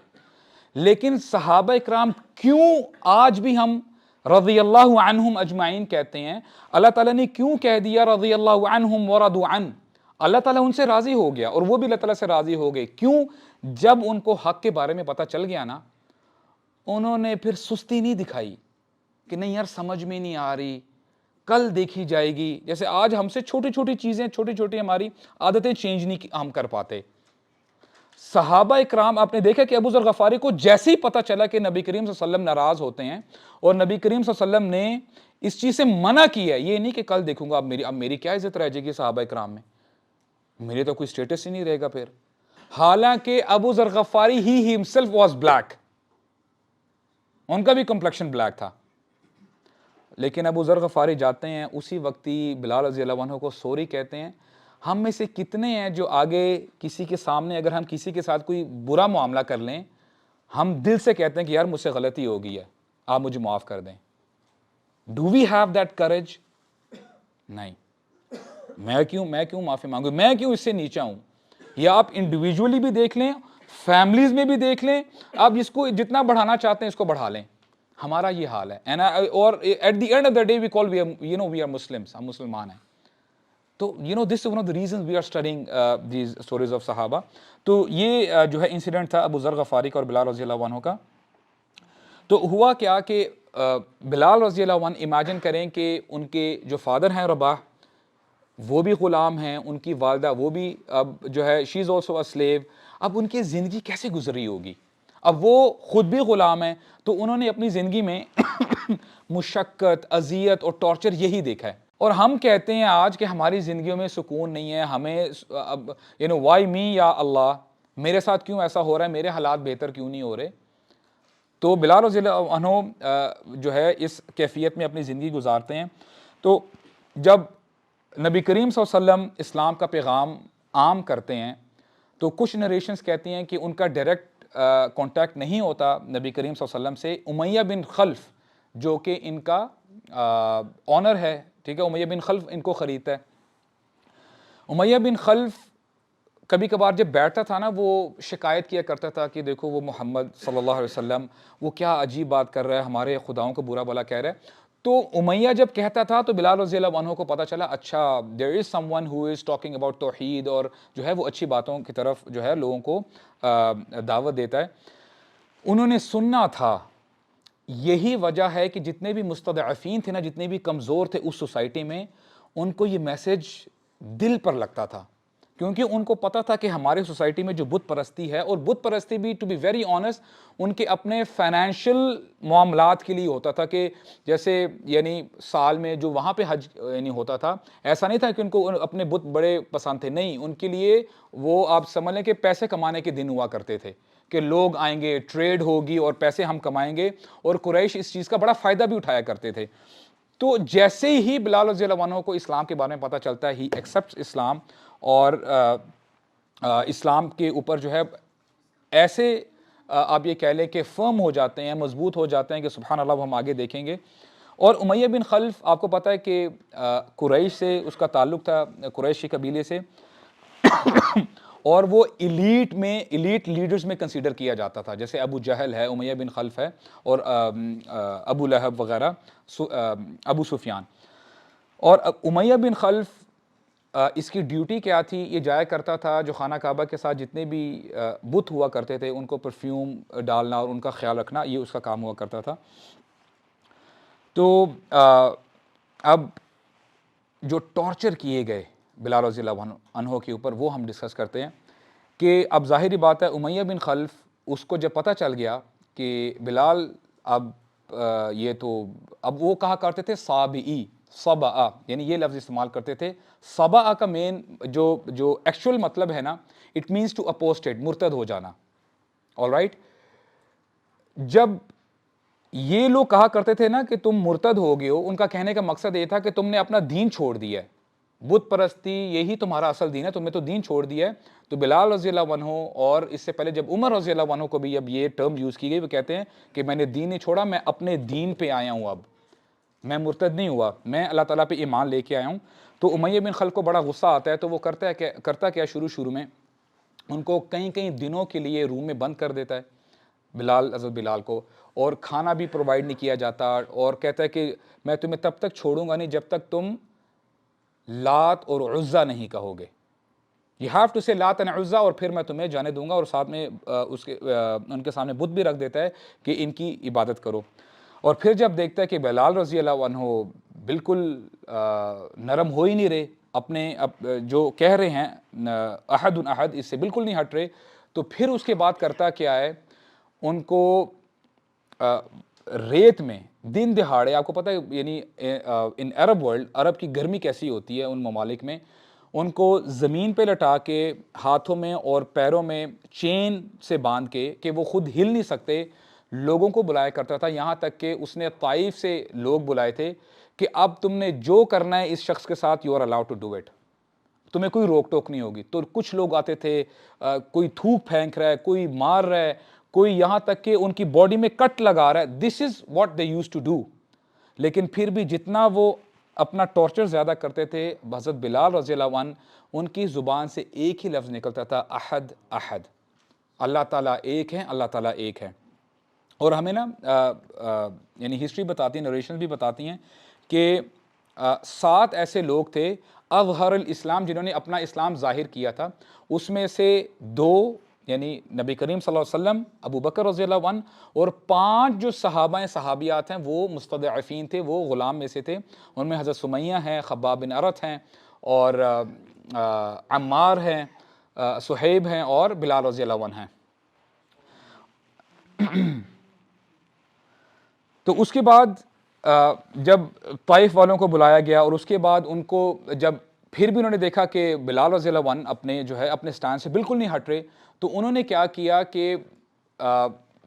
لیکن صحابہ کرام کیوں آج بھی ہم رضی اللہ عنہم اجمعین کہتے ہیں؟ اللہ تعالیٰ نے کیوں کہہ دیا رضی اللہ عنہم ورضوا عنہ؟ اللہ تعالیٰ ان سے راضی ہو گیا اور وہ بھی اللہ تعالیٰ سے راضی ہو گئے. کیوں؟ جب ان کو حق کے بارے میں پتہ چل گیا نا، انہوں نے پھر سستی نہیں دکھائی کہ نہیں یار سمجھ میں نہیں آ رہی، کل دیکھی جائے گی. جیسے آج ہم سے چھوٹی چھوٹی چیزیں، چھوٹی چھوٹی ہماری عادتیں چینج نہیں ہم کر پاتے. صحابہ اکرام آپ نے دیکھا کہ ابو ذر غفاری کو جیسے ہی پتہ چلا کہ نبی کریم صلی اللہ علیہ وسلم ناراض ہوتے ہیں اور نبی کریم صلی اللہ علیہ وسلم نے اس چیز سے منع کیا ہے، یہ نہیں کہ کل دیکھوں گا، اب میری کیا عزت رہ جائے گی صحابہ اکرام میں، میرے تو کوئی سٹیٹس ہی نہیں رہے گا پھر. حالانکہ ابو ذر غفاری ہی ہمسیلف واز بلیک، ان کا بھی کمپلیکشن بلیک تھا. لیکن ابو ذر غفاری جاتے ہیں اسی وقت ہی بلال رضی اللہ عنہ کو سوری کہتے ہیں. ہم میں سے کتنے ہیں جو آگے کسی کے سامنے اگر ہم کسی کے ساتھ کوئی برا معاملہ کر لیں، ہم دل سے کہتے ہیں کہ یار مجھ سے غلطی ہو گئی ہے، آپ مجھے معاف کر دیں. Do we have that courage? نہیں. میں کیوں معافی مانگوں، میں کیوں اس سے نیچا ہوں؟ یا آپ انڈیویجولی بھی دیکھ لیں، فیملیز میں بھی دیکھ لیں، آپ اس کو جتنا بڑھانا چاہتے ہیں اس کو بڑھا لیں. ہمارا یہ حال ہے. اور at the end of the day we call we are Muslims, ہم مسلمان ہیں. تو this is one of the reasons we are studying these stories of صحابہ. تو یہ جو ہے انسیڈنٹ تھا ابو ذر غفاری کا اور بلال رضی اللہ عنہ کا. تو ہوا کیا کہ بلال رضی اللہ عنہ امیجن کریں کہ ان کے جو فادر ہیں رباح، وہ بھی غلام ہیں، ان کی والدہ وہ بھی اب جو ہے شی از آلسو اے سلیو. اب ان کی زندگی کیسے گزری ہوگی؟ اب وہ خود بھی غلام ہیں، تو انہوں نے اپنی زندگی میں مشقت، اذیت اور ٹارچر یہی دیکھا ہے. اور ہم کہتے ہیں آج کہ ہماری زندگیوں میں سکون نہیں ہے، ہمیں اب وائی می یا اللہ، میرے ساتھ کیوں ایسا ہو رہا ہے، میرے حالات بہتر کیوں نہیں ہو رہے؟ تو بلال رضی اللہ عنہ جو ہے اس کیفیت میں اپنی زندگی گزارتے ہیں. تو جب نبی کریم صلی اللہ علیہ وسلم اسلام کا پیغام عام کرتے ہیں تو کچھ نریشنز کہتی ہیں کہ ان کا ڈائریکٹ کانٹیکٹ نہیں ہوتا نبی کریم صلی اللہ علیہ وسلم سے. امیہ بن خلف جو کہ ان کا آنر ہے، ٹھیک ہے، امیہ بن خلف ان کو خریدتا ہے. امیہ بن خلف کبھی کبھار جب بیٹھتا تھا نا، وہ شکایت کیا کرتا تھا کہ دیکھو وہ محمد صلی اللہ علیہ وسلم وہ کیا عجیب بات کر رہا ہے، ہمارے خداؤں کو برا بلا کہہ رہا ہے. تو امیہ جب کہتا تھا تو بلال رضی اللہ عنہ کو پتہ چلا اچھا there is someone who is talking about توحید، اور جو ہے وہ اچھی باتوں کی طرف جو ہے لوگوں کو دعوت دیتا ہے. انہوں نے سننا تھا. یہی وجہ ہے کہ جتنے بھی مستضعفین تھے نا، جتنے بھی کمزور تھے اس سوسائٹی میں، ان کو یہ میسج دل پر لگتا تھا، کیونکہ ان کو پتا تھا کہ ہمارے سوسائٹی میں جو بت پرستی ہے، اور بت پرستی بھی ٹو بی ویری آنیسٹ ان کے اپنے فائنینشیل معاملات کے لیے ہوتا تھا. کہ جیسے یعنی سال میں جو وہاں پہ حج یعنی ہوتا تھا، ایسا نہیں تھا کہ ان کو اپنے بت بڑے پسند تھے، نہیں، ان کے لیے وہ آپ سمجھ لیں کہ پیسے کمانے کے دن ہوا کرتے تھے کہ لوگ آئیں گے، ٹریڈ ہوگی اور پیسے ہم کمائیں گے. اور قریش اس چیز کا بڑا فائدہ بھی اٹھایا کرتے تھے. تو جیسے ہی بلال رضی اللہ عنہ کو اسلام کے بارے میں پتہ چلتا ہے، ہی ایکسیپٹس اسلام، اور اسلام کے اوپر جو ہے ایسے آپ یہ کہہ لیں کہ فرم ہو جاتے ہیں، مضبوط ہو جاتے ہیں کہ سبحان اللہ، وہ ہم آگے دیکھیں گے. اور امیہ بن خلف آپ کو پتہ ہے کہ قریش سے اس کا تعلق تھا، قریشی قبیلے سے، اور وہ ایلیٹ لیڈرز میں کنسیڈر کیا جاتا تھا. جیسے ابو جہل ہے، امیہ بن خلف ہے، اور ابو لہب وغیرہ، ابو سفیان. اور امیہ بن خلف اس کی ڈیوٹی کیا تھی؟ یہ جایا کرتا تھا جو خانہ کعبہ کے ساتھ جتنے بھی بت ہوا کرتے تھے ان کو پرفیوم ڈالنا اور ان کا خیال رکھنا، یہ اس کا کام ہوا کرتا تھا. تو اب جو ٹارچر کیے گئے بلال رضی اللہ عنہ کے اوپر وہ ہم ڈسکس کرتے ہیں. کہ اب ظاہری بات ہے امیہ بن خلف اس کو جب پتہ چل گیا کہ بلال اب یہ تو اب وہ کہا کرتے تھے صابئی، صبا، یعنی یہ لفظ استعمال کرتے تھے. صبا کا مین جو ایکچوئل مطلب ہے نا، اٹ مینس ٹو اپوسٹیٹ، مرتد ہو جانا. All right. جب یہ لوگ کہا کرتے تھے نا کہ تم مرتد ہو گئے ہو، ان کا کہنے کا مقصد یہ تھا کہ تم نے اپنا دین چھوڑ دیا ہے، بت پرستی یہی تمہارا اصل دین ہے، تم نے تو دین چھوڑ دیا ہے. تو بلال رضی اللہ عنہ، اور اس سے پہلے جب عمر رضی اللہ عنہ کو بھی اب یہ ٹرم یوز کی گئی، وہ کہتے ہیں کہ میں نے دین نہیں چھوڑا، میں اپنے دین پہ آیا ہوں، اب میں مرتد نہیں ہوا، میں اللہ تعالیٰ پہ ایمان لے کے آیا ہوں. تو امیہ بن خلف کو بڑا غصہ آتا ہے، تو وہ کرتا کیا شروع میں ان کو کئی دنوں کے لیے روم میں بند کر دیتا ہے، حضرت بلال کو، اور کھانا بھی پرووائڈ نہیں کیا جاتا. اور کہتا ہے کہ میں تمہیں تب تک چھوڑوں گا نہیں جب تک تم لات اور عزا نہیں کہو گے. You have to say لات and عزا، اور پھر میں تمہیں جانے دوں گا. اور ساتھ میں ان کے سامنے بت بھی رکھ دیتا ہے کہ ان کی عبادت کرو. اور پھر جب دیکھتا ہے کہ بلال رضی اللہ عنہ بالکل نرم ہو ہی نہیں رہے، اپنے جو کہہ رہے ہیں احد احد، اس سے بالکل نہیں ہٹ رہے، تو پھر اس کے بعد کرتا کیا ہے، ان کو ریت میں دن دہاڑے، آپ کو پتہ ہے یعنی ان عرب ورلڈ، عرب کی گرمی کیسی ہوتی ہے ان ممالک میں، ان کو زمین پہ لٹا کے ہاتھوں میں اور پیروں میں چین سے باندھ کے کہ وہ خود ہل نہیں سکتے، لوگوں کو بلایا کرتا تھا. یہاں تک کہ اس نے طائف سے لوگ بلائے تھے کہ اب تم نے جو کرنا ہے اس شخص کے ساتھ، you are allowed to do it, تمہیں کوئی روک ٹوک نہیں ہوگی. تو کچھ لوگ آتے تھے، کوئی تھوک پھینک رہا ہے، کوئی مار رہا ہے، کوئی یہاں تک کہ ان کی باڈی میں کٹ لگا رہا ہے. This is what they used to do. لیکن پھر بھی جتنا وہ اپنا ٹارچر زیادہ کرتے تھے، حضرت بلال رضی اللہ عنہ ان کی زبان سے ایک ہی لفظ نکلتا تھا، احد احد، اللہ تعالیٰ ایک ہے، اللہ تعالیٰ ایک ہے. اور ہمیں نا یعنی ہسٹری بتاتی ہے، نریشن بھی بتاتی ہیں کہ 7 ایسے لوگ تھے اظہر الاسلام، جنہوں نے اپنا اسلام ظاہر کیا تھا. اس میں سے 2 یعنی نبی کریم صلی اللہ علیہ وسلم، ابو بکر رضی اللہ عنہ، اور 5 جو صحابیات ہیں وہ مستضعفین تھے، وہ غلام میں سے تھے. ان میں حضرت سمیہ ہیں، خباب بن ارت ہیں، اور عمار ہیں، صہیب ہیں اور بلال رضی اللہ عنہ ہیں۔ تو اس کے بعد جب طائف والوں کو بلایا گیا اور اس کے بعد ان کو جب پھر بھی انہوں نے دیکھا کہ بلال رضی اللہ عنہ اپنے جو ہے اپنے سٹینڈ سے بالکل نہیں ہٹ رہے، تو انہوں نے کیا کیا کہ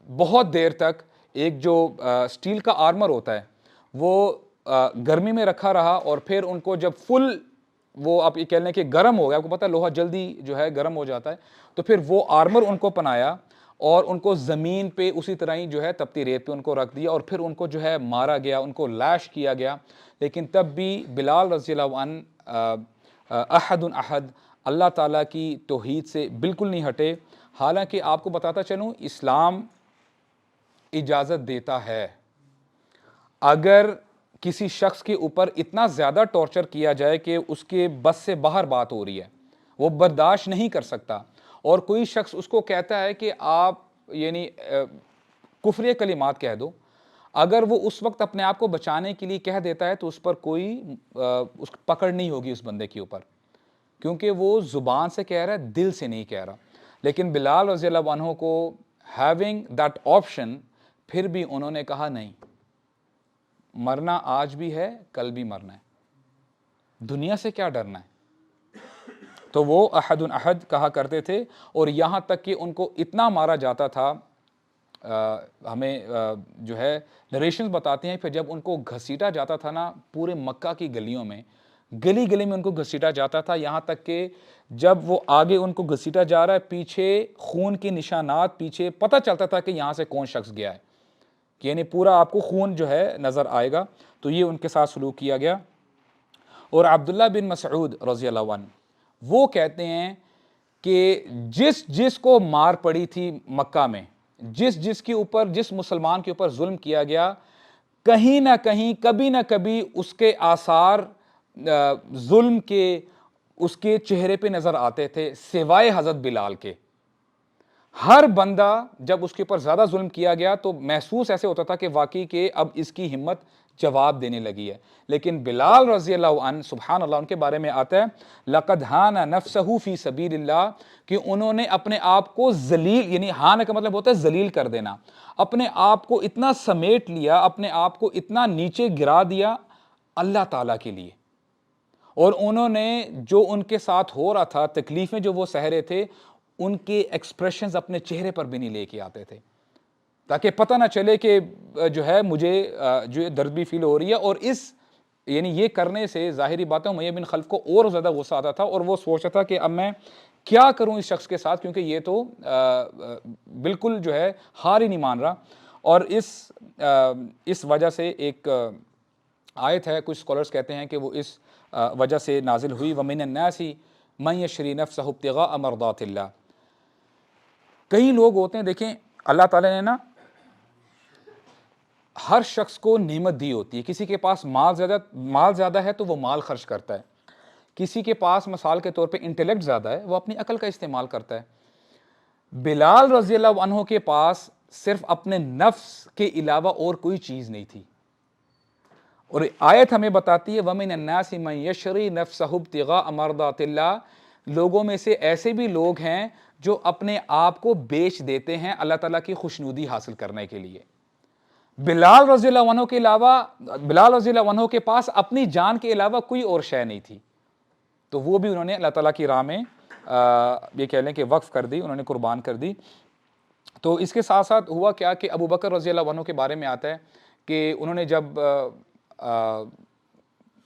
بہت دیر تک ایک جو سٹیل کا آرمر ہوتا ہے وہ گرمی میں رکھا رہا، اور پھر ان کو جب فل وہ آپ یہ کہہ لیں کہ گرم ہو گیا، آپ کو پتہ ہے لوہا جلدی جو ہے گرم ہو جاتا ہے، تو پھر وہ آرمر ان کو پہنایا اور ان کو زمین پہ اسی طرح ہی جو ہے تپتی ریت پہ ان کو رکھ دیا، اور پھر ان کو جو ہے مارا گیا، ان کو لیش کیا گیا۔ لیکن تب بھی بلال رضی اللہ عنہ احد احد اللہ تعالیٰ کی توحید سے بالکل نہیں ہٹے۔ حالانکہ آپ کو بتاتا چلوں، اسلام اجازت دیتا ہے اگر کسی شخص کے اوپر اتنا زیادہ ٹارچر کیا جائے کہ اس کے بس سے باہر بات ہو رہی ہے، وہ برداشت نہیں کر سکتا، اور کوئی شخص اس کو کہتا ہے کہ آپ یعنی کفری کلمات کہہ دو، اگر وہ اس وقت اپنے آپ کو بچانے کے لیے کہہ دیتا ہے تو اس پر کوئی اس پکڑ نہیں ہوگی اس بندے کے اوپر، کیونکہ وہ زبان سے کہہ رہا ہے، دل سے نہیں کہہ رہا۔ لیکن بلال رضی اللہ عنہ کو ہیونگ دیٹ آپشن، پھر بھی انہوں نے کہا نہیں، مرنا آج بھی ہے، کل بھی مرنا ہے، دنیا سے کیا ڈرنا ہے۔ تو وہ احد احد کہا کرتے تھے، اور یہاں تک کہ ان کو اتنا مارا جاتا تھا، ہمیں جو ہے نریشنز بتاتے ہیں، پھر جب ان کو گھسیٹا جاتا تھا نا پورے مکہ کی گلیوں میں، گلی گلی میں ان کو گھسیٹا جاتا تھا، یہاں تک کہ جب وہ آگے ان کو گھسیٹا جا رہا ہے، پیچھے خون کے نشانات، پیچھے پتہ چلتا تھا کہ یہاں سے کون شخص گیا ہے، یعنی پورا آپ کو خون جو ہے نظر آئے گا۔ تو یہ ان کے ساتھ سلوک کیا گیا۔ اور عبداللہ بن مسعود رضی اللہ عنہ وہ کہتے ہیں کہ جس جس کو مار پڑی تھی مکہ میں، جس کے اوپر، جس مسلمان کے اوپر ظلم کیا گیا، کہیں نہ کہیں کبھی نہ کبھی اس کے آثار ظلم کے اس کے چہرے پہ نظر آتے تھے، سوائے حضرت بلال کے۔ ہر بندہ جب اس کے اوپر زیادہ ظلم کیا گیا تو محسوس ایسے ہوتا تھا کہ واقعی کہ اب اس کی ہمت جواب دینے لگی ہے، لیکن بلال رضی اللہ عنہ سبحان اللہ ان کے بارے میں آتا ہے لقد ہان نفسہ فی سبیل اللہ، کہ انہوں نے اپنے آپ کو ذلیل، یعنی ہان کا مطلب ہوتا ہے ذلیل کر دینا، اپنے آپ کو اتنا سمیٹ لیا، اپنے آپ کو اتنا نیچے گرا دیا اللہ تعالیٰ کے لیے۔ اور انہوں نے جو ان کے ساتھ ہو رہا تھا، تکلیفیں جو وہ سہ رہے تھے، ان کے ایکسپریشنز اپنے چہرے پر بھی نہیں لے کے آتے تھے، تاکہ پتہ نہ چلے کہ جو ہے مجھے جو درد بھی فیل ہو رہی ہے۔ اور اس یعنی یہ کرنے سے ظاہری بات ہے امیہ بن خلف کو اور زیادہ غصہ آتا تھا، اور وہ سوچتا تھا کہ اب میں کیا کروں اس شخص کے ساتھ، کیونکہ یہ تو بالکل جو ہے ہار ہی نہیں مان رہا۔ اور اس وجہ سے ایک آیت ہے، کچھ اسکالرز کہتے ہیں کہ وہ اس وجہ سے نازل ہوئی، وَمِنَ النَّاسِ مَن يَشْرِي نَفْسَهُ ابْتِغَاءَ مَرْضَاتِ اللَّهِ۔ کئی لوگ ہوتے ہیں، دیکھیں اللہ تعالیٰ نے نا ہر شخص کو نعمت دی ہوتی ہے، کسی کے پاس مال زیادہ ہے تو وہ مال خرچ کرتا ہے، کسی کے پاس مثال کے طور پہ انٹیلیکٹ زیادہ ہے، وہ اپنی عقل کا استعمال کرتا ہے۔ بلال رضی اللہ عنہ کے پاس صرف اپنے نفس کے علاوہ اور کوئی چیز نہیں تھی، اور آیت ہمیں بتاتی ہے وَمِنَ النَّاسِ مَن يَشْرِي نَفْسَهُ ابْتِغَاءَ مَرْضَاتِ اللَّهِ، لوگوں میں سے ایسے بھی لوگ ہیں جو اپنے آپ کو بیچ دیتے ہیں اللہ تعالیٰ کی خوشنودی حاصل کرنے کے لیے۔ بلال رضی اللہ عنہ کے علاوہ، بلال رضی اللہ عنہ کے پاس اپنی جان کے علاوہ کوئی اور شے نہیں تھی، تو وہ بھی انہوں نے اللہ تعالیٰ کی راہ میں یہ کہہ لیں کہ وقف کر دی، انہوں نے قربان کر دی۔ تو اس کے ساتھ ساتھ ہوا کیا کہ ابو بکر رضی اللہ عنہ کے بارے میں آتا ہے کہ انہوں نے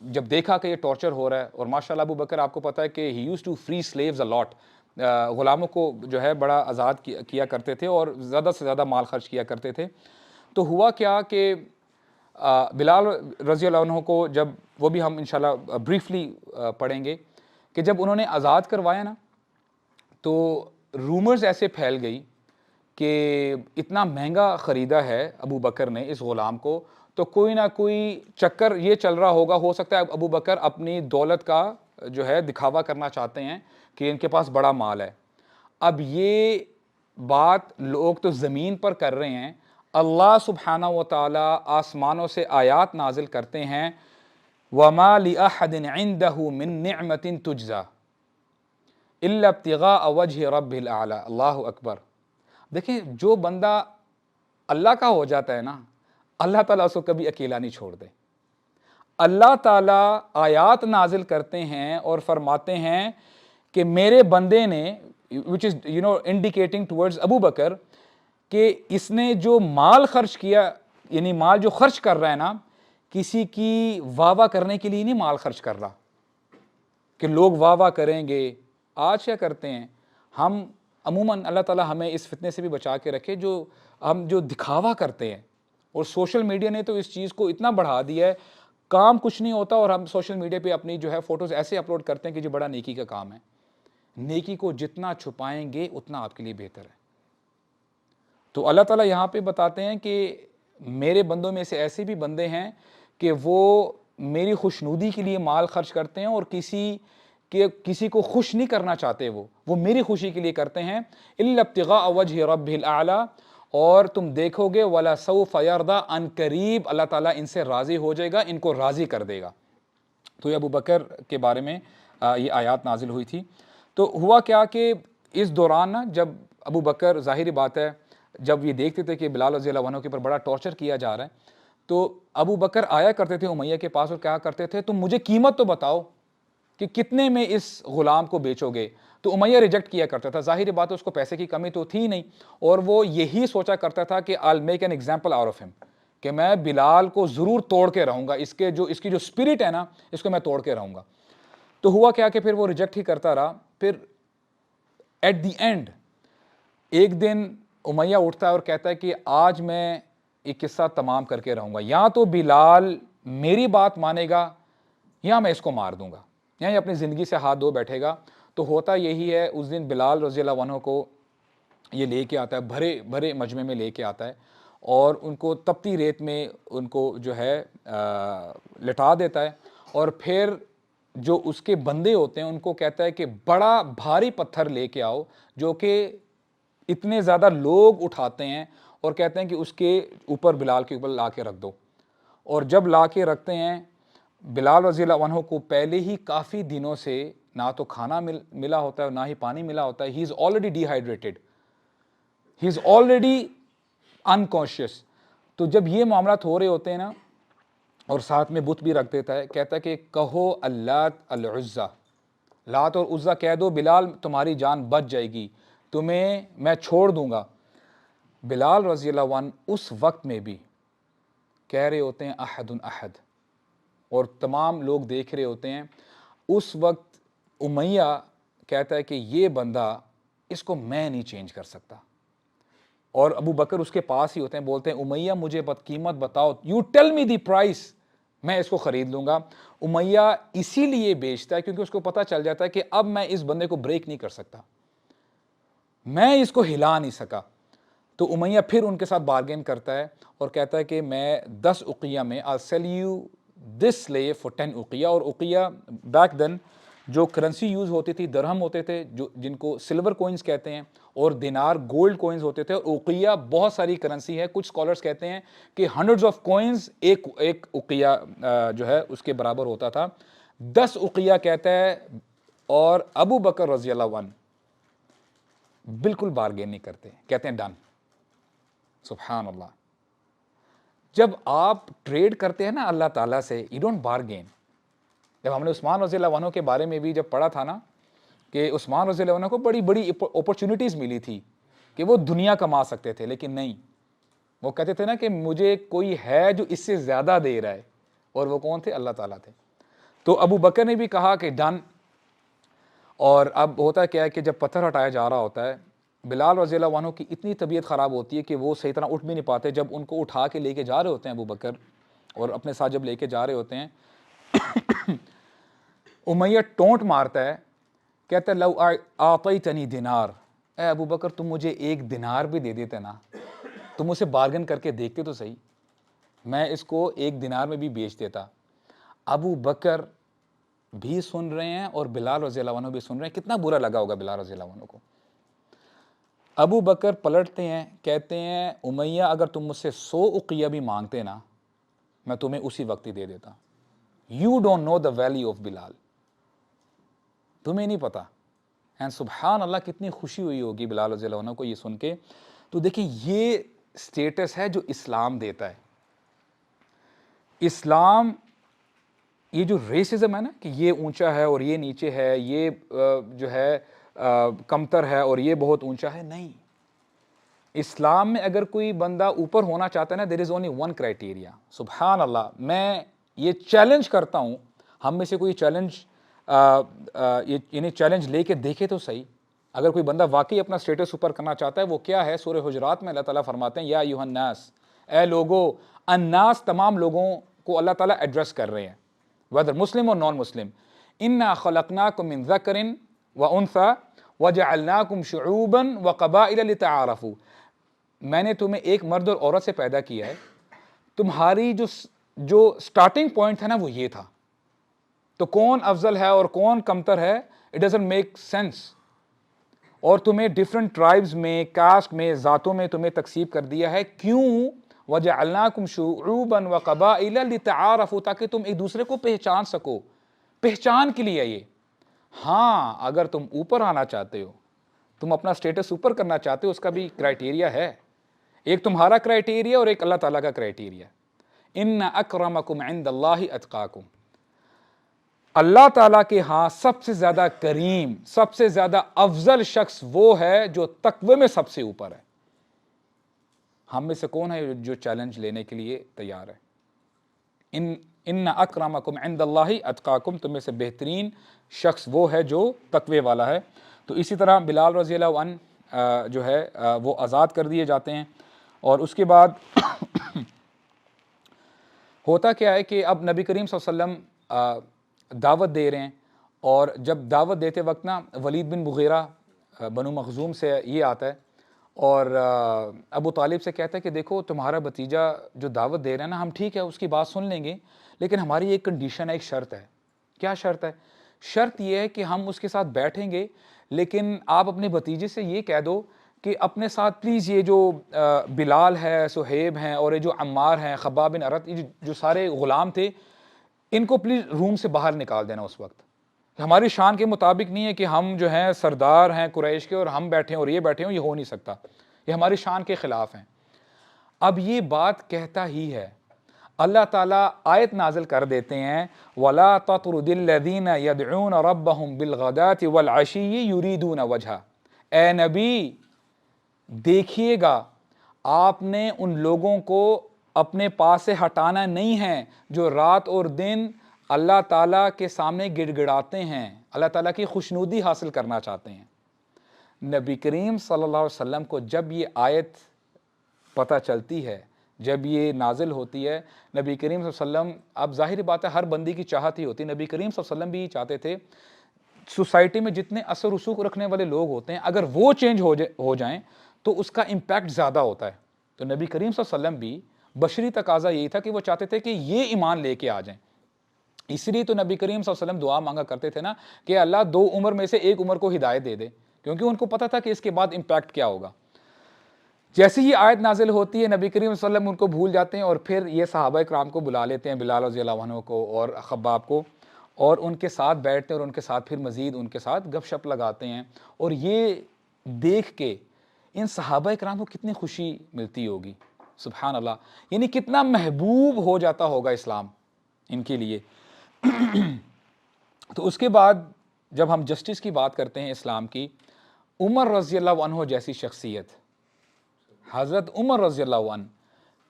جب دیکھا کہ یہ ٹارچر ہو رہا ہے، اور ماشاءاللہ ابو بکر آپ کو پتہ ہے کہ he used to free slaves a lot, غلاموں کو جو ہے بڑا آزاد کیا کرتے تھے اور زیادہ سے زیادہ مال خرچ کیا کرتے تھے۔ تو ہوا کیا کہ بلال رضی اللہ عنہ کو جب، وہ بھی ہم انشاءاللہ بریفلی پڑھیں گے، کہ جب انہوں نے آزاد کروایا نا تو رومرز ایسے پھیل گئی کہ اتنا مہنگا خریدا ہے ابو بکر نے اس غلام کو، تو کوئی نہ کوئی چکر یہ چل رہا ہوگا، ہو سکتا ہے ابو بکر اپنی دولت کا جو ہے دکھاوا کرنا چاہتے ہیں کہ ان کے پاس بڑا مال ہے۔ اب یہ بات لوگ تو زمین پر کر رہے ہیں، اللہ سبحانہ و تعالیٰ آسمانوں سے آیات نازل کرتے ہیں وَمَا لِأَحَدٍ عِنْدَهُ مِن نِعْمَةٍ تُجْزَى إِلَّا ابْتِغَاءَ وَجْهِ رَبِّهِ الْأَعْلَى. اللہ اکبر. دیکھیں جو بندہ اللہ کا ہو جاتا ہے نا، اللہ تعالیٰ اس کو کبھی اکیلا نہیں چھوڑ دے. اللہ تعالیٰ آیات نازل کرتے ہیں اور فرماتے ہیں کہ میرے بندے نے which is indicating towards ابو بکر کہ اس نے جو مال خرچ کیا، یعنی مال جو خرچ کر رہا ہے نا، کسی کی واہ واہ کرنے کے لیے نہیں مال خرچ کر رہا کہ لوگ واہ واہ کریں گے. آج کیا کرتے ہیں ہم عموماً، اللہ تعالیٰ ہمیں اس فتنے سے بھی بچا کے رکھے، جو ہم جو دکھاوا کرتے ہیں. اور سوشل میڈیا نے تو اس چیز کو اتنا بڑھا دیا ہے، کام کچھ نہیں ہوتا اور ہم سوشل میڈیا پہ اپنی جو ہے فوٹوز ایسے اپلوڈ کرتے ہیں کہ جو بڑا نیکی کا کام ہے. نیکی کو جتنا چھپائیں گے اتنا آپ کے لیے بہتر ہے. تو اللہ تعالیٰ یہاں پہ بتاتے ہیں کہ میرے بندوں میں سے ایسے بھی بندے ہیں کہ وہ میری خوشنودی کے لیے مال خرچ کرتے ہیں اور کسی کو خوش نہیں کرنا چاہتے، وہ میری خوشی کے لیے کرتے ہیں. إِلَّا ابْتِغَاءَ وَجْهِ رَبِّهِ الْأَعْلَى. اور تم دیکھو گے وَلَا سَوْفَ يَرْضَىٰ، ان قریب اللہ تعالیٰ ان سے راضی ہو جائے گا، ان کو راضی کر دے گا. تو یہ ابو بکر کے بارے میں یہ آیات نازل ہوئی تھی. تو ہوا کیا کہ اس دوران نا، جب ابو بکر، ظاہری بات ہے جب یہ دیکھتے تھے کہ بلال رضی اللہ عنہ کے اوپر بڑا ٹارچر کیا جا رہا ہے، تو ابو بکر آیا کرتے تھے امیہ کے پاس اور کہا کرتے تھے تم مجھے قیمت تو بتاؤ کہ کتنے میں اس غلام کو بیچو گے. تو امیہ ریجیکٹ کیا کرتا تھا. ظاہری بات ہے اس کو پیسے کی کمی تو تھی نہیں، اور وہ یہی سوچا کرتا تھا کہ I'll make an example out of him، کہ میں بلال کو ضرور توڑ کے رہوں گا، اس کی جو اسپرٹ ہے نا، اس کو میں توڑ کے رہوں گا. تو ہوا کیا کہ پھر وہ ریجیکٹ ہی کرتا رہا. پھر ایٹ دی اینڈ ایک دن امیہ اٹھتا ہے اور کہتا ہے کہ آج میں ایک قصہ تمام کر کے رہوں گا، یا تو بلال میری بات مانے گا یا میں اس کو مار دوں گا، یا یہ اپنی زندگی سے ہاتھ دھو بیٹھے گا. تو ہوتا یہی ہے، اس دن بلال رضی اللہ عنہ کو یہ لے کے آتا ہے، بھرے بھرے مجمع میں لے کے آتا ہے اور ان کو تپتی ریت میں ان کو جو ہے لٹا دیتا ہے. اور پھر جو اس کے بندے ہوتے ہیں ان کو کہتا ہے کہ بڑا بھاری پتھر لے کے آؤ، جو کہ اتنے زیادہ لوگ اٹھاتے ہیں، اور کہتے ہیں کہ اس کے اوپر بلال کے اوپر لا کے رکھ دو. اور جب لا کے رکھتے ہیں، بلال رضی اللہ عنہ کو پہلے ہی کافی دنوں سے نہ تو کھانا ملا ہوتا ہے اور نہ ہی پانی ملا ہوتا ہے. He is already dehydrated, he is already unconscious. تو جب یہ معاملات ہو رہے ہوتے ہیں نا، اور ساتھ میں بت بھی رکھ دیتا ہے، کہتا ہے کہ کہو اللات العزیٰ، لات اور عزیٰ کہہ دو بلال تمہاری جان بچ جائے گی، تمہیں میں چھوڑ دوں گا. بلال رضی اللہ عنہ اس وقت میں بھی کہہ رہے ہوتے ہیں احد احد، اور تمام لوگ دیکھ رہے ہوتے ہیں. اس وقت امیہ کہتا ہے کہ یہ بندہ، اس کو میں نہیں چینج کر سکتا. اور ابو بکر اس کے پاس ہی ہوتے ہیں، بولتے ہیں امیہ مجھے قیمت بتاؤ، you tell me the price, میں اس کو خرید لوں گا. امیہ اسی لیے بیچتا ہے کیونکہ اس کو پتہ چل جاتا ہے کہ اب میں اس بندے کو بریک نہیں کر سکتا، میں اس کو ہلا نہیں سکا. تو امیہ پھر ان کے ساتھ بارگین کرتا ہے اور کہتا ہے کہ میں 10 اقیہ میں I'll sell you this slave for 10 اقیہ. اور اقیہ بیک دین جو کرنسی یوز ہوتی تھی، درہم ہوتے تھے جن کو سلور کوئنز کہتے ہیں، اور دینار گولڈ کوئنز ہوتے تھے. اقیہ بہت ساری کرنسی ہے، کچھ اسکالرز کہتے ہیں کہ ہنڈرڈز آف کوئنز ایک اقیہ جو ہے اس کے برابر ہوتا تھا. 10 اقیہ کہتا ہے. اور ابو بکر رضی اللہ عنہ بالکل بارگین نہیں کرتے، کہتے ہیں ڈن. سبحان اللہ. جب آپ ٹریڈ کرتے ہیں نا اللہ تعالیٰ سے، یو ڈونٹ بارگین. جب ہم نے عثمان رضی اللہ عنہ کے بارے میں بھی جب پڑھا تھا نا، کہ عثمان رضی اللہ عنہ کو بڑی بڑی اپرچونٹیز ملی تھی کہ وہ دنیا کما سکتے تھے، لیکن نہیں، وہ کہتے تھے نا کہ مجھے کوئی ہے جو اس سے زیادہ دے رہا ہے، اور وہ کون تھے؟ اللہ تعالیٰ تھے. تو ابو بکر نے بھی کہا کہ ڈن. اور اب ہوتا کیا ہے کہ جب پتھر ہٹایا جا رہا ہوتا ہے، بلال رضی اللہ عنہ کی اتنی طبیعت خراب ہوتی ہے کہ وہ صحیح طرح اٹھ بھی نہیں پاتے. جب ان کو اٹھا کے لے کے جا رہے ہوتے ہیں ابو بکر، اور اپنے ساتھ جب لے کے جا رہے ہوتے ہیں، امیہ ٹونٹ مارتا ہے، کہتا ہے لو اعطیتنی دینار، اے ابو بکر تم مجھے 1 دینار بھی دے دیتے نا، تم اسے بارگن کر کے دیکھتے تو صحیح، میں اس کو 1 دینار میں بھی بیچ دیتا. ابو بکر بھی سن رہے ہیں اور بلال رضی اللہ عنہ بھی سن رہے ہیں. کتنا برا لگا ہوگا بلال رضی اللہ عنہ کو. ابو بکر پلٹتے ہیں، کہتے ہیں امیہ اگر تم مجھ سے 100 اقیہ بھی مانگتے نا، میں تمہیں اسی وقت ہی دے دیتا. You don't know the value of Bilal. تمہیں نہیں پتا. اینڈ سبحان اللہ کتنی خوشی ہوئی ہوگی بلال رضی اللہ عنہ کو یہ سن کے. تو دیکھیں یہ اسٹیٹس ہے جو اسلام دیتا ہے. اسلام یہ جو ریسزم ہے نا کہ یہ اونچا ہے اور یہ نیچے ہے, یہ جو ہے کمتر ہے اور یہ بہت اونچا ہے, نہیں. اسلام میں اگر کوئی بندہ اوپر ہونا چاہتا ہے نا, دیر از اونلی ون کرائٹیریا. سبحان اللہ, میں یہ چیلنج کرتا ہوں, ہم میں سے کوئی چیلنج یعنی چیلنج لے کے دیکھے تو صحیح. اگر کوئی بندہ واقعی اپنا سٹیٹس اوپر کرنا چاہتا ہے, وہ کیا ہے؟ سورہ حجرات میں اللہ تعالیٰ فرماتے ہیں یا ایھا الناس, اے لوگو. الناس تمام لوگوں کو اللہ تعالیٰ ایڈریس کر رہے ہیں, ویدر مسلم اور نان مسلم. انا خلقناکم من ذکر وانثی وجعلناکم شعوبا وقبائل لتعارفوا. میں نے تمہیں ایک مرد اور عورت سے پیدا کیا ہے. تمہاری جو سٹارٹنگ پوائنٹ تھا نا وہ یہ تھا. تو کون افضل ہے اور کون کمتر ہے, اٹ ڈزنٹ میک سینس. اور تمہیں ڈفرنٹ ٹرائبز میں, کاسٹ میں, ذاتوں میں تمہیں تقسیم کر دیا ہے. کیوں؟ وَجَعَلْنَاكُمْ شُعُوبًا وَقَبَائِلَ لِتَعَارَفُوا, تاکہ تم ایک دوسرے کو پہچان سکو. پہچان کے لیے یہ. ہاں اگر تم اوپر آنا چاہتے ہو, تم اپنا سٹیٹس اوپر کرنا چاہتے ہو, اس کا بھی کرائٹیریا ہے. ایک تمہارا کرائٹیریا اور ایک اللہ تعالیٰ کا کرائٹیریا. ان اکرمکم عند اللہ اتقاکم. اللہ تعالیٰ کے ہاں سب سے زیادہ کریم, سب سے زیادہ افضل شخص وہ ہے جو تقوی میں سب سے اوپر ہے. ہم میں سے کون ہے جو چیلنج لینے کے لیے تیار ہے؟ ان اکرمکم عند اللہ اتقاکم, تم میں سے بہترین شخص وہ ہے جو تقوی والا ہے. تو اسی طرح بلال رضی اللہ عنہ جو ہے وہ آزاد کر دیے جاتے ہیں. اور اس کے بعد ہوتا کیا ہے کہ اب نبی کریم صلی اللہ علیہ وسلم دعوت دے رہے ہیں, اور جب دعوت دیتے وقت نا ولید بن مغیرہ بنو مخزوم سے یہ آتا ہے اور ابو طالب سے کہتا ہے کہ دیکھو تمہارا بھتیجا جو دعوت دے رہا ہے نا, ہم ٹھیک ہے اس کی بات سن لیں گے, لیکن ہماری ایک کنڈیشن ہے, ایک شرط ہے. کیا شرط ہے؟ شرط یہ ہے کہ ہم اس کے ساتھ بیٹھیں گے, لیکن آپ اپنے بھتیجے سے یہ کہہ دو کہ اپنے ساتھ پلیز یہ جو بلال ہے, صہیب ہیں, اور یہ جو عمار ہیں, خباب بن ارت, جو سارے غلام تھے, ان کو پلیز روم سے باہر نکال دینا اس وقت. ہماری شان کے مطابق نہیں ہے کہ ہم جو ہیں سردار ہیں قریش کے اور ہم بیٹھے ہیں اور یہ بیٹھے ہوں, یہ ہو نہیں سکتا, یہ ہماری شان کے خلاف ہیں. اب یہ بات کہتا ہی ہے, اللہ تعالیٰ آیت نازل کر دیتے ہیں وَلَا تَطْرُدِ الَّذِينَ يَدْعُونَ رَبَّهُمْ بِالْغَدَاةِ وَالْعَشِيِّ يُرِيدُونَ وَجْهَهُ. اے نبی دیکھیے گا, آپ نے ان لوگوں کو اپنے پاس سے ہٹانا نہیں ہے جو رات اور دن اللہ تعالیٰ کے سامنے گڑ گڑاتے ہیں, اللہ تعالیٰ کی خوشنودی حاصل کرنا چاہتے ہیں. نبی کریم صلی اللہ علیہ وسلم کو جب یہ آیت پتہ چلتی ہے, جب یہ نازل ہوتی ہے, نبی کریم صلی اللہ علیہ وسلم, اب ظاہر بات ہے ہر بندی کی چاہت ہی ہوتی ہے, نبی کریم صلی اللہ علیہ وسلم بھی چاہتے تھے سوسائٹی میں جتنے اثر رسوخ رکھنے والے لوگ ہوتے ہیں اگر وہ چینج ہو جائیں تو اس کا امپیکٹ زیادہ ہوتا ہے. تو نبی کریم صلی اللہ علیہ وسلم بھی بشری تقاضا یہی تھا کہ وہ چاہتے تھے کہ یہ ایمان لے کے آ جائیں. اس لیے تو نبی کریم صلی اللہ علیہ وسلم دعا مانگا کرتے تھے نا کہ اللہ 2 عمر میں سے ایک عمر کو ہدایت دے دے, کیونکہ ان کو پتا تھا کہ اس کے بعد امپیکٹ کیا ہوگا. جیسے ہی آیت نازل ہوتی ہے نبی کریم صلی اللہ علیہ وسلم ان کو بھول جاتے ہیں, اور پھر یہ صحابہ کرام کو بلا لیتے ہیں, بلال رضی اللہ عنہ کو اور خباب کو, اور ان کے ساتھ بیٹھتے ہیں اور ان کے ساتھ پھر مزید ان کے ساتھ گپ شپ لگاتے ہیں. اور یہ دیکھ کے ان صحابہ کرام کو کتنی خوشی ملتی ہوگی, سبحان اللہ, یعنی کتنا محبوب ہو جاتا ہوگا اسلام ان کے لیے. تو اس کے بعد جب ہم جسٹس کی بات کرتے ہیں اسلام کی, عمر رضی اللہ عنہ جیسی شخصیت, حضرت عمر رضی اللہ عنہ,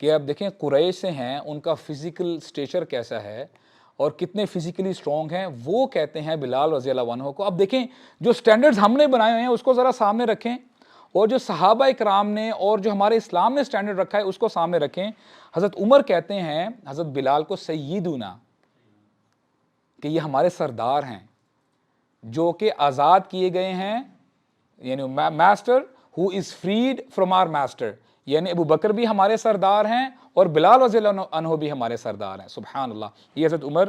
کہ اب دیکھیں قریش سے ہیں, ان کا فزیکل سٹیچر کیسا ہے اور کتنے فزیکلی سٹرونگ ہیں, وہ کہتے ہیں بلال رضی اللہ عنہ کو. اب دیکھیں جو سٹینڈرڈز ہم نے بنائے ہوئے ہیں اس کو ذرا سامنے رکھیں, اور جو صحابہ کرام نے اور جو ہمارے اسلام نے سٹینڈرڈ رکھا ہے اس کو سامنے رکھیں. حضرت عمر کہتے ہیں حضرت بلال کو سیدنا, کہ یہ ہمارے سردار ہیں جو کہ آزاد کیے گئے ہیں, یعنی master who is freed from our master, یعنی ابو بکر بھی ہمارے سردار ہیں اور بلال رضی اللہ عنہ بھی ہمارے سردار ہیں. سبحان اللہ, یہ حضرت عمر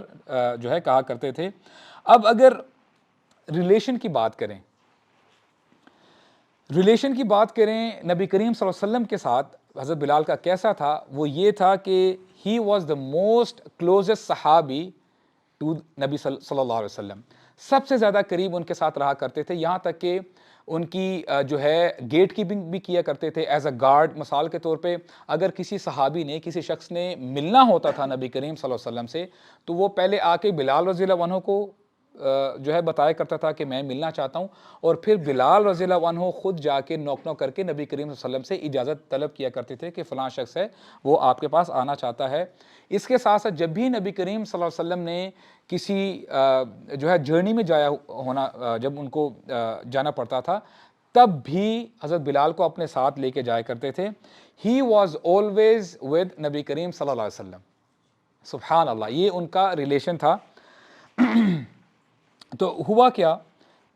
جو ہے کہا کرتے تھے. اب اگر ریلیشن کی بات کریں, نبی کریم صلی اللہ علیہ وسلم کے ساتھ حضرت بلال کا کیسا تھا, وہ یہ تھا کہ he was the most closest صحابی ٹو نبی صلی اللہ علیہ وسلم، سب سے زیادہ قریب ان کے ساتھ رہا کرتے تھے، یہاں تک کہ ان کی جو ہے گیٹ کیپنگ بھی کیا کرتے تھے ایز اے گارڈ. مثال کے طور پہ اگر کسی صحابی نے کسی شخص نے ملنا ہوتا تھا نبی کریم صلی اللہ علیہ وسلم سے، تو وہ پہلے آ کے بلال رضی اللہ عنہ کو جو ہے بتایا کرتا تھا کہ میں ملنا چاہتا ہوں، اور پھر بلال رضی اللہ عنہ خود جا کے نوک نوک کر کے نبی کریم صلی اللہ علیہ وسلم سے اجازت طلب کیا کرتے تھے کہ فلاں شخص ہے وہ آپ کے پاس آنا چاہتا ہے. اس کے ساتھ ساتھ جب بھی نبی کریم صلی اللہ علیہ وسلم نے کسی جو ہے جرنی میں جایا ہونا، جب ان کو جانا پڑتا تھا، تب بھی حضرت بلال کو اپنے ساتھ لے کے جایا کرتے تھے. ہی واز آلویز ود نبی کریم صلی اللہ علیہ وسلم. سبحان اللہ، یہ ان کا ریلیشن تھا. تو ہوا کیا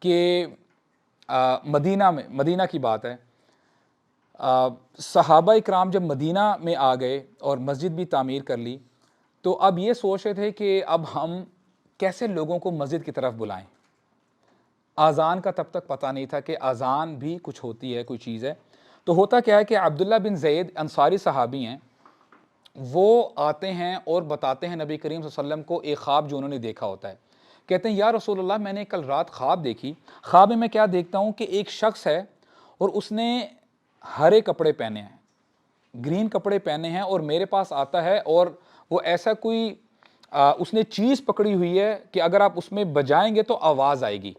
کہ مدینہ کی بات ہے، صحابہ اکرام جب مدینہ میں آ گئے اور مسجد بھی تعمیر کر لی، تو اب یہ سوچ رہے تھے کہ اب ہم کیسے لوگوں کو مسجد کی طرف بلائیں. اذان کا تب تک پتہ نہیں تھا کہ اذان بھی کچھ ہوتی ہے، کوئی چیز ہے. تو ہوتا کیا ہے کہ عبداللہ بن زید انصاری صحابی ہیں، وہ آتے ہیں اور بتاتے ہیں نبی کریم صلی اللہ علیہ وسلم کو ایک خواب جو انہوں نے دیکھا ہوتا ہے. کہتے ہیں یا رسول اللہ، میں نے کل رات خواب دیکھی، خواب میں کیا دیکھتا ہوں کہ ایک شخص ہے اور اس نے ہرے کپڑے پہنے ہیں، گرین کپڑے پہنے ہیں، اور میرے پاس آتا ہے اور وہ ایسا کوئی اس نے چیز پکڑی ہوئی ہے کہ اگر آپ اس میں بجائیں گے تو آواز آئے گی.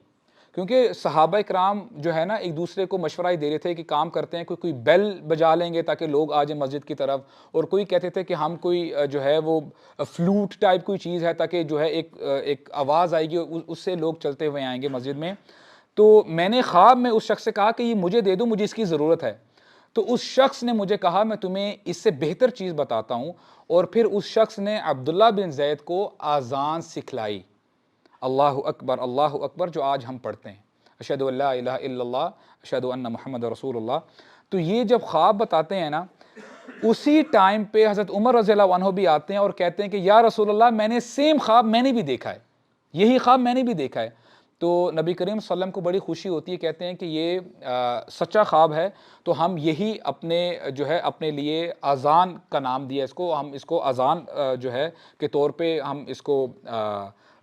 کیونکہ صحابہ اکرام جو ہے نا ایک دوسرے کو مشورہ ہی دے رہے تھے کہ کام کرتے ہیں کوئی بیل بجا لیں گے تاکہ لوگ آ جائیں مسجد کی طرف، اور کوئی کہتے تھے کہ ہم کوئی جو ہے وہ فلوٹ ٹائپ کوئی چیز ہے تاکہ جو ہے ایک آواز آئے گی، اس سے لوگ چلتے ہوئے آئیں گے مسجد میں. تو میں نے خواب میں اس شخص سے کہا کہ یہ مجھے دے دو، مجھے اس کی ضرورت ہے. تو اس شخص نے مجھے کہا میں تمہیں اس سے بہتر چیز بتاتا ہوں، اور پھر اس شخص نے عبداللہ بن زید کو اذان سکھلائی. اللہ اکبر جو آج ہم پڑھتے ہیں، اشہدو ان لا الہ الا اللہ اشہدو ان محمد رسول اللہ. تو یہ جب خواب بتاتے ہیں نا، اسی ٹائم پہ حضرت عمر رضی اللہ عنہ بھی آتے ہیں اور کہتے ہیں کہ یا رسول اللہ، میں نے سیم خواب میں نے بھی دیکھا ہے، یہی خواب میں نے بھی دیکھا ہے. تو نبی کریم صلی اللہ علیہ وسلم کو بڑی خوشی ہوتی ہے، کہتے ہیں کہ یہ سچا خواب ہے، تو ہم یہی اپنے جو ہے اپنے لیے اذان کا نام دیا اس کو، ہم اس کو اذان جو ہے کے طور پہ ہم اس کو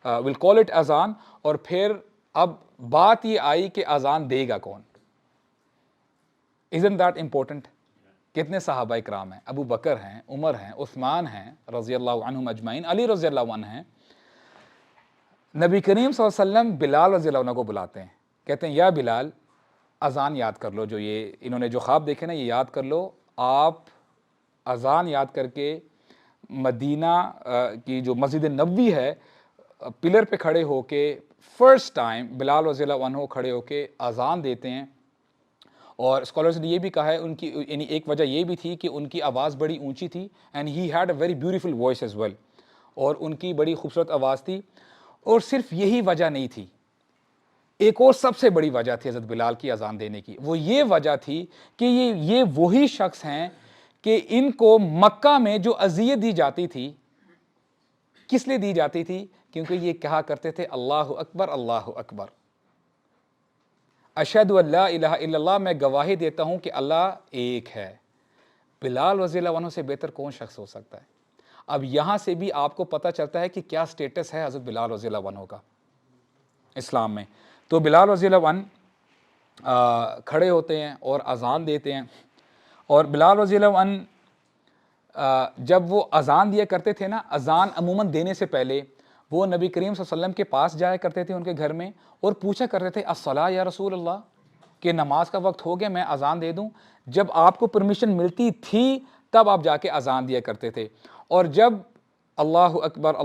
ول کال اٹ اذان. اور پھر اب بات یہ آئی کہ اذان دے گا کون. isn't that important؟ کتنے صحابہ اکرام ہیں، ابو بکر ہیں، عمر ہیں، عثمان ہیں رضی اللہ عنہم اجمعین، علی رضی اللہ عنہ ہیں. نبی کریم صلی اللہ علیہ وسلم بلال رضی اللہ عنہ کو بلاتے ہیں، کہتے ہیں یا بلال، اذان یاد کر لو، جو یہ انہوں نے جو خواب دیکھے نا یہ یاد کر لو. آپ اذان یاد کر کے مدینہ کی جو مسجد نبوی ہے پلر پہ کھڑے ہو کے فرسٹ ٹائم بلال رضی اللہ عنہ کھڑے ہو کے اذان دیتے ہیں. اور اسکالرز نے یہ بھی کہا ہے ان کی یعنی ایک وجہ یہ بھی تھی کہ ان کی آواز بڑی اونچی تھی، and he had a very beautiful voice as well, اور ان کی بڑی خوبصورت آواز تھی. اور صرف یہی وجہ نہیں تھی، ایک اور سب سے بڑی وجہ تھی حضرت بلال کی اذان دینے کی. وہ یہ وجہ تھی کہ یہ وہی شخص ہیں کہ ان کو مکہ میں جو اذیت دی جاتی تھی، کس لیے دی جاتی تھی؟ کیونکہ یہ کہا کرتے تھے اللہ اکبر اللہ اکبر، اشہد ان لا الہ الا اللہ، میں گواہی دیتا ہوں کہ اللہ ایک ہے. بلال رضی اللہ عنہ سے بہتر کون شخص ہو سکتا ہے؟ اب یہاں سے بھی آپ کو پتہ چلتا ہے کہ کیا سٹیٹس ہے حضرت بلال رضی اللہ عنہ کا اسلام میں. تو بلال رضی اللہ عنہ کھڑے ہوتے ہیں اور اذان دیتے ہیں. اور بلال رضی اللہ عنہ جب وہ اذان دیا کرتے تھے نا، اذان عموماً دینے سے پہلے وہ نبی کریم صلی اللہ علیہ وسلم کے پاس جایا کرتے تھے ان کے گھر میں، اور پوچھا کرتے تھے الصلاۃ یا رسول اللہ، کہ نماز کا وقت ہو گیا، میں اذان دے دوں. جب آپ کو پرمیشن ملتی تھی تب آپ جا کے اذان دیا کرتے تھے. اور جب اللہ اکبر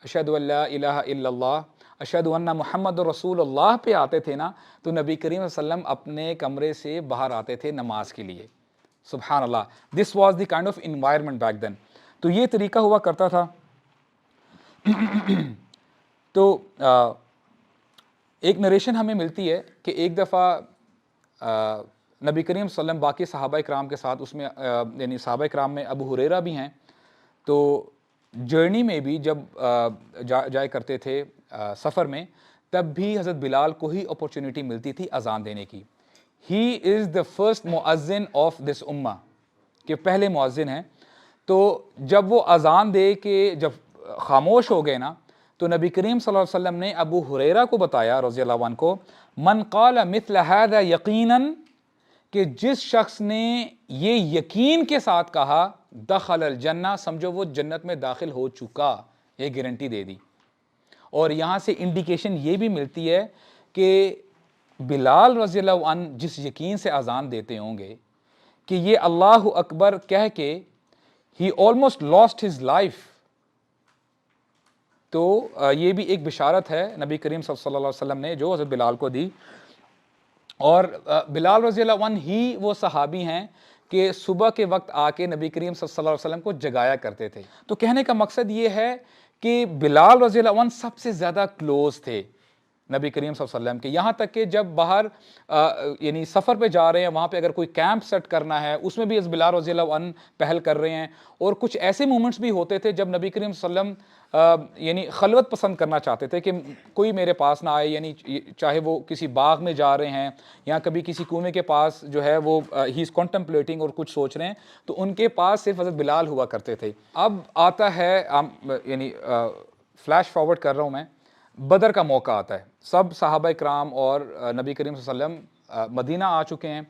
اشہد ان لا الہ الا اللہ اشہد ان محمد رسول اللہ پہ آتے تھے نا، تو نبی کریم صلی اللہ علیہ وسلم اپنے کمرے سے باہر آتے تھے نماز کے لیے. سبحان اللہ، this was the kind of environment back then. تو یہ طریقہ ہوا کرتا تھا. تو ایک نریشن ہمیں ملتی ہے کہ ایک دفعہ نبی کریم صلی اللہ علیہ وسلم باقی صحابہ اکرام کے ساتھ، اس میں یعنی صحابہ اکرام میں ابو ہریرہ بھی ہیں، تو جرنی میں بھی جب جایا کرتے تھے سفر میں، تب بھی حضرت بلال کو ہی اپورچونٹی ملتی تھی اذان دینے کی. ہی از دا فرسٹ مؤذن آف دس امہ، کہ پہلے مؤذن ہیں. تو جب وہ اذان دے کے جب خاموش ہو گئے نا، تو نبی کریم صلی اللہ علیہ وسلم نے ابو ہریرہ کو بتایا رضی اللہ عنہ کو، من قال مثل هذا یقیناً، کہ جس شخص نے یہ یقین کے ساتھ کہا دخل الجنہ، سمجھو وہ جنت میں داخل ہو چکا، یہ گارنٹی دے دی۔ اور یہاں سے انڈیکیشن یہ بھی ملتی ہے کہ بلال رضی اللہ عنہ جس یقین سے اذان دیتے ہوں گے کہ یہ اللہ اکبر کہہ کے he almost lost his life, تو یہ بھی ایک بشارت ہے نبی کریم صلی اللہ علیہ وسلم نے جو حضرت بلال کو دی۔ اور بلال رضی اللہ عنہ ہی وہ صحابی ہیں کہ صبح کے وقت آ کے نبی کریم صلی اللہ علیہ وسلم کو جگایا کرتے تھے۔ تو کہنے کا مقصد یہ ہے کہ بلال رضی اللہ عنہ سب سے زیادہ کلوز تھے نبی کریم صلی اللہ علیہ وسلم کے، یہاں تک کہ جب باہر یعنی سفر پہ جا رہے ہیں، وہاں پہ اگر کوئی کیمپ سیٹ کرنا ہے اس میں بھی بلال رضی اللہ عنہ پہل کر رہے ہیں۔ اور کچھ ایسے مومنٹس بھی ہوتے تھے جب نبی کریم صلی اللہ علیہ وسلم یعنی خلوت پسند کرنا چاہتے تھے کہ کوئی میرے پاس نہ آئے، یعنی چاہے وہ کسی باغ میں جا رہے ہیں یا کبھی کسی کنویں کے پاس جو ہے وہ ہی از کانٹمپلیٹنگ اور کچھ سوچ رہے ہیں، تو ان کے پاس صرف حضرت بلال ہوا کرتے تھے۔ اب آتا ہے یعنی فلیش فارورڈ کر رہا ہوں میں، بدر کا موقع آتا ہے، سب صحابہ کرام اور نبی کریم صلی اللہ علیہ وسلم مدینہ آ چکے ہیں۔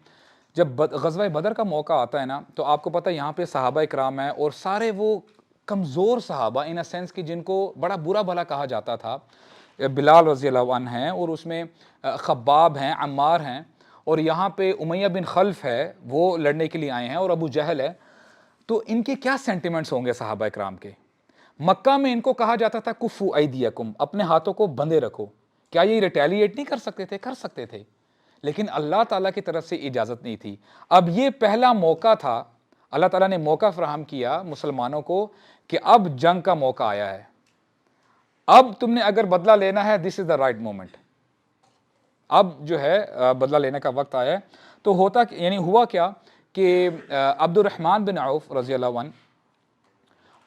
جب غزوہ بدر کا موقع آتا ہے نا، تو آپ کو پتہ ہے یہاں پہ صحابہ کرام ہیں اور سارے وہ کمزور صحابہ ان اے سینس کہ جن کو بڑا برا بھلا کہا جاتا تھا، بلال رضی اللہ عنہ ہیں اور اس میں خباب ہیں، عمار ہیں، اور یہاں پہ امیہ بن خلف ہے، وہ لڑنے کے لیے آئے ہیں، اور ابو جہل ہے۔ تو ان کے کیا سینٹیمنٹس ہوں گے صحابہ کرام کے؟ مکہ میں ان کو کہا جاتا تھا کفو ایدیکم، اپنے ہاتھوں کو بندھے رکھو۔ کیا یہ ریٹیلیٹ نہیں کر سکتے تھے؟ کر سکتے تھے، لیکن اللہ تعالیٰ کی طرف سے اجازت نہیں تھی۔ اب یہ پہلا موقع تھا، اللہ تعالیٰ نے موقع فراہم کیا مسلمانوں کو کہ اب جنگ کا موقع آیا ہے، اب تم نے اگر بدلہ لینا ہے this is the right moment, اب جو ہے بدلہ لینے کا وقت آیا ہے۔ تو ہوتا یعنی ہوا کیا کہ عبد الرحمن بن عوف رضی اللہ عنہ،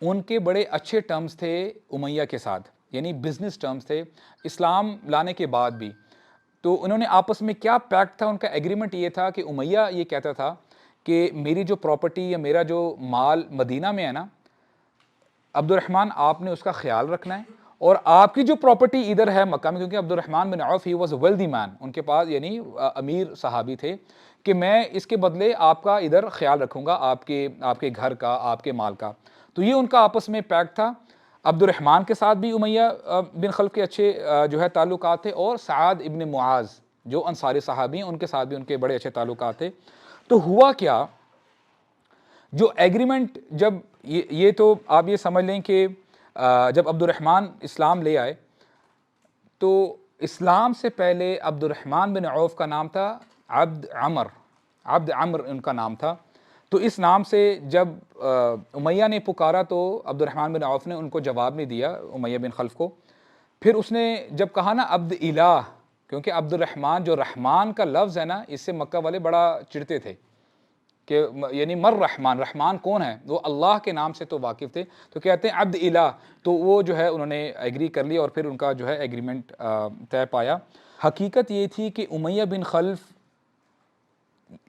ان کے بڑے اچھے ٹرمز تھے امیہ کے ساتھ، یعنی بزنس ٹرمز تھے اسلام لانے کے بعد بھی۔ تو انہوں نے آپس میں کیا پیکٹ تھا، ان کا ایگریمنٹ یہ تھا کہ امیہ یہ کہتا تھا کہ میری جو پراپرٹی یا میرا جو مال مدینہ میں ہے نا، عبد الرحمن آپ نے اس کا خیال رکھنا ہے، اور آپ کی جو پراپرٹی ادھر ہے مکہ میں، کیونکہ عبد الرحمن بن عوف ہی واز اے ویلدی مین، ان کے پاس یعنی امیر صحابی تھے، کہ میں اس کے بدلے آپ کا ادھر خیال رکھوں گا، آپ کے گھر کا، آپ کے مال کا۔ تو یہ ان کا آپس میں پیکٹ تھا۔ عبد الرحمن کے ساتھ بھی امیہ بن خلف کے اچھے جو ہے تعلقات تھے، اور سعد ابن معاذ جو انصاری صحابی ہیں ان کے ساتھ بھی ان کے بڑے اچھے تعلقات تھے۔ تو ہوا کیا، جو ایگریمنٹ جب یہ تو آپ یہ سمجھ لیں کہ جب عبد الرحمن اسلام لے آئے، تو اسلام سے پہلے عبد الرحمن بن عوف کا نام تھا عبد عمر ان کا نام تھا۔ تو اس نام سے جب امیہ نے پکارا تو عبد الرحمن بن عوف نے ان کو جواب نہیں دیا، امیہ بن خلف کو۔ پھر اس نے جب کہا نا عبد الہ، کیونکہ عبد الرحمن جو رحمان کا لفظ ہے نا، اس سے مکہ والے بڑا چڑھتے تھے کہ یعنی مر رحمان، رحمان کون ہے؟ وہ اللہ کے نام سے تو واقف تھے، تو کہتے ہیں عبد الہ۔ تو وہ جو ہے انہوں نے ایگری کر لی اور پھر ان کا جو ہے ایگریمنٹ طے پایا۔ حقیقت یہ تھی کہ امیہ بن خلف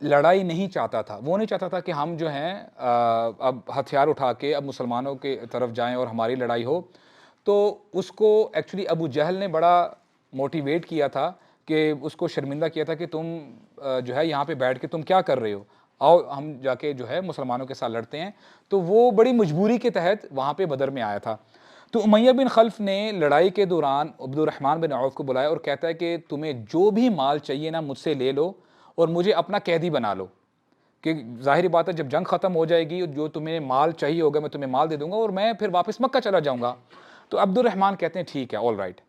لڑائی نہیں چاہتا تھا، وہ نہیں چاہتا تھا کہ ہم جو ہیں اب ہتھیار اٹھا کے اب مسلمانوں کے طرف جائیں اور ہماری لڑائی ہو۔ تو اس کو ایکچولی ابو جہل نے بڑا موٹیویٹ کیا تھا، کہ اس کو شرمندہ کیا تھا کہ تم جو ہے یہاں پہ بیٹھ کے تم کیا کر رہے ہو، آؤ ہم جا کے جو ہے مسلمانوں کے ساتھ لڑتے ہیں۔ تو وہ بڑی مجبوری کے تحت وہاں پہ بدر میں آیا تھا۔ تو امیہ بن خلف نے لڑائی کے دوران عبد الرحمن بن عوف کو بلایا اور کہتا ہے کہ تمہیں جو بھی مال چاہیے نا مجھ سے لے لو، اور مجھے اپنا قیدی بنا لو، کہ ظاہری بات ہے جب جنگ ختم ہو جائے گی جو تمہیں مال چاہیے ہوگا میں تمہیں مال دے دوں گا، اور میں پھر واپس مکہ چلا جاؤں گا۔ تو عبد الرحمن کہتے ہیں ٹھیک ہے، آل رائٹ۔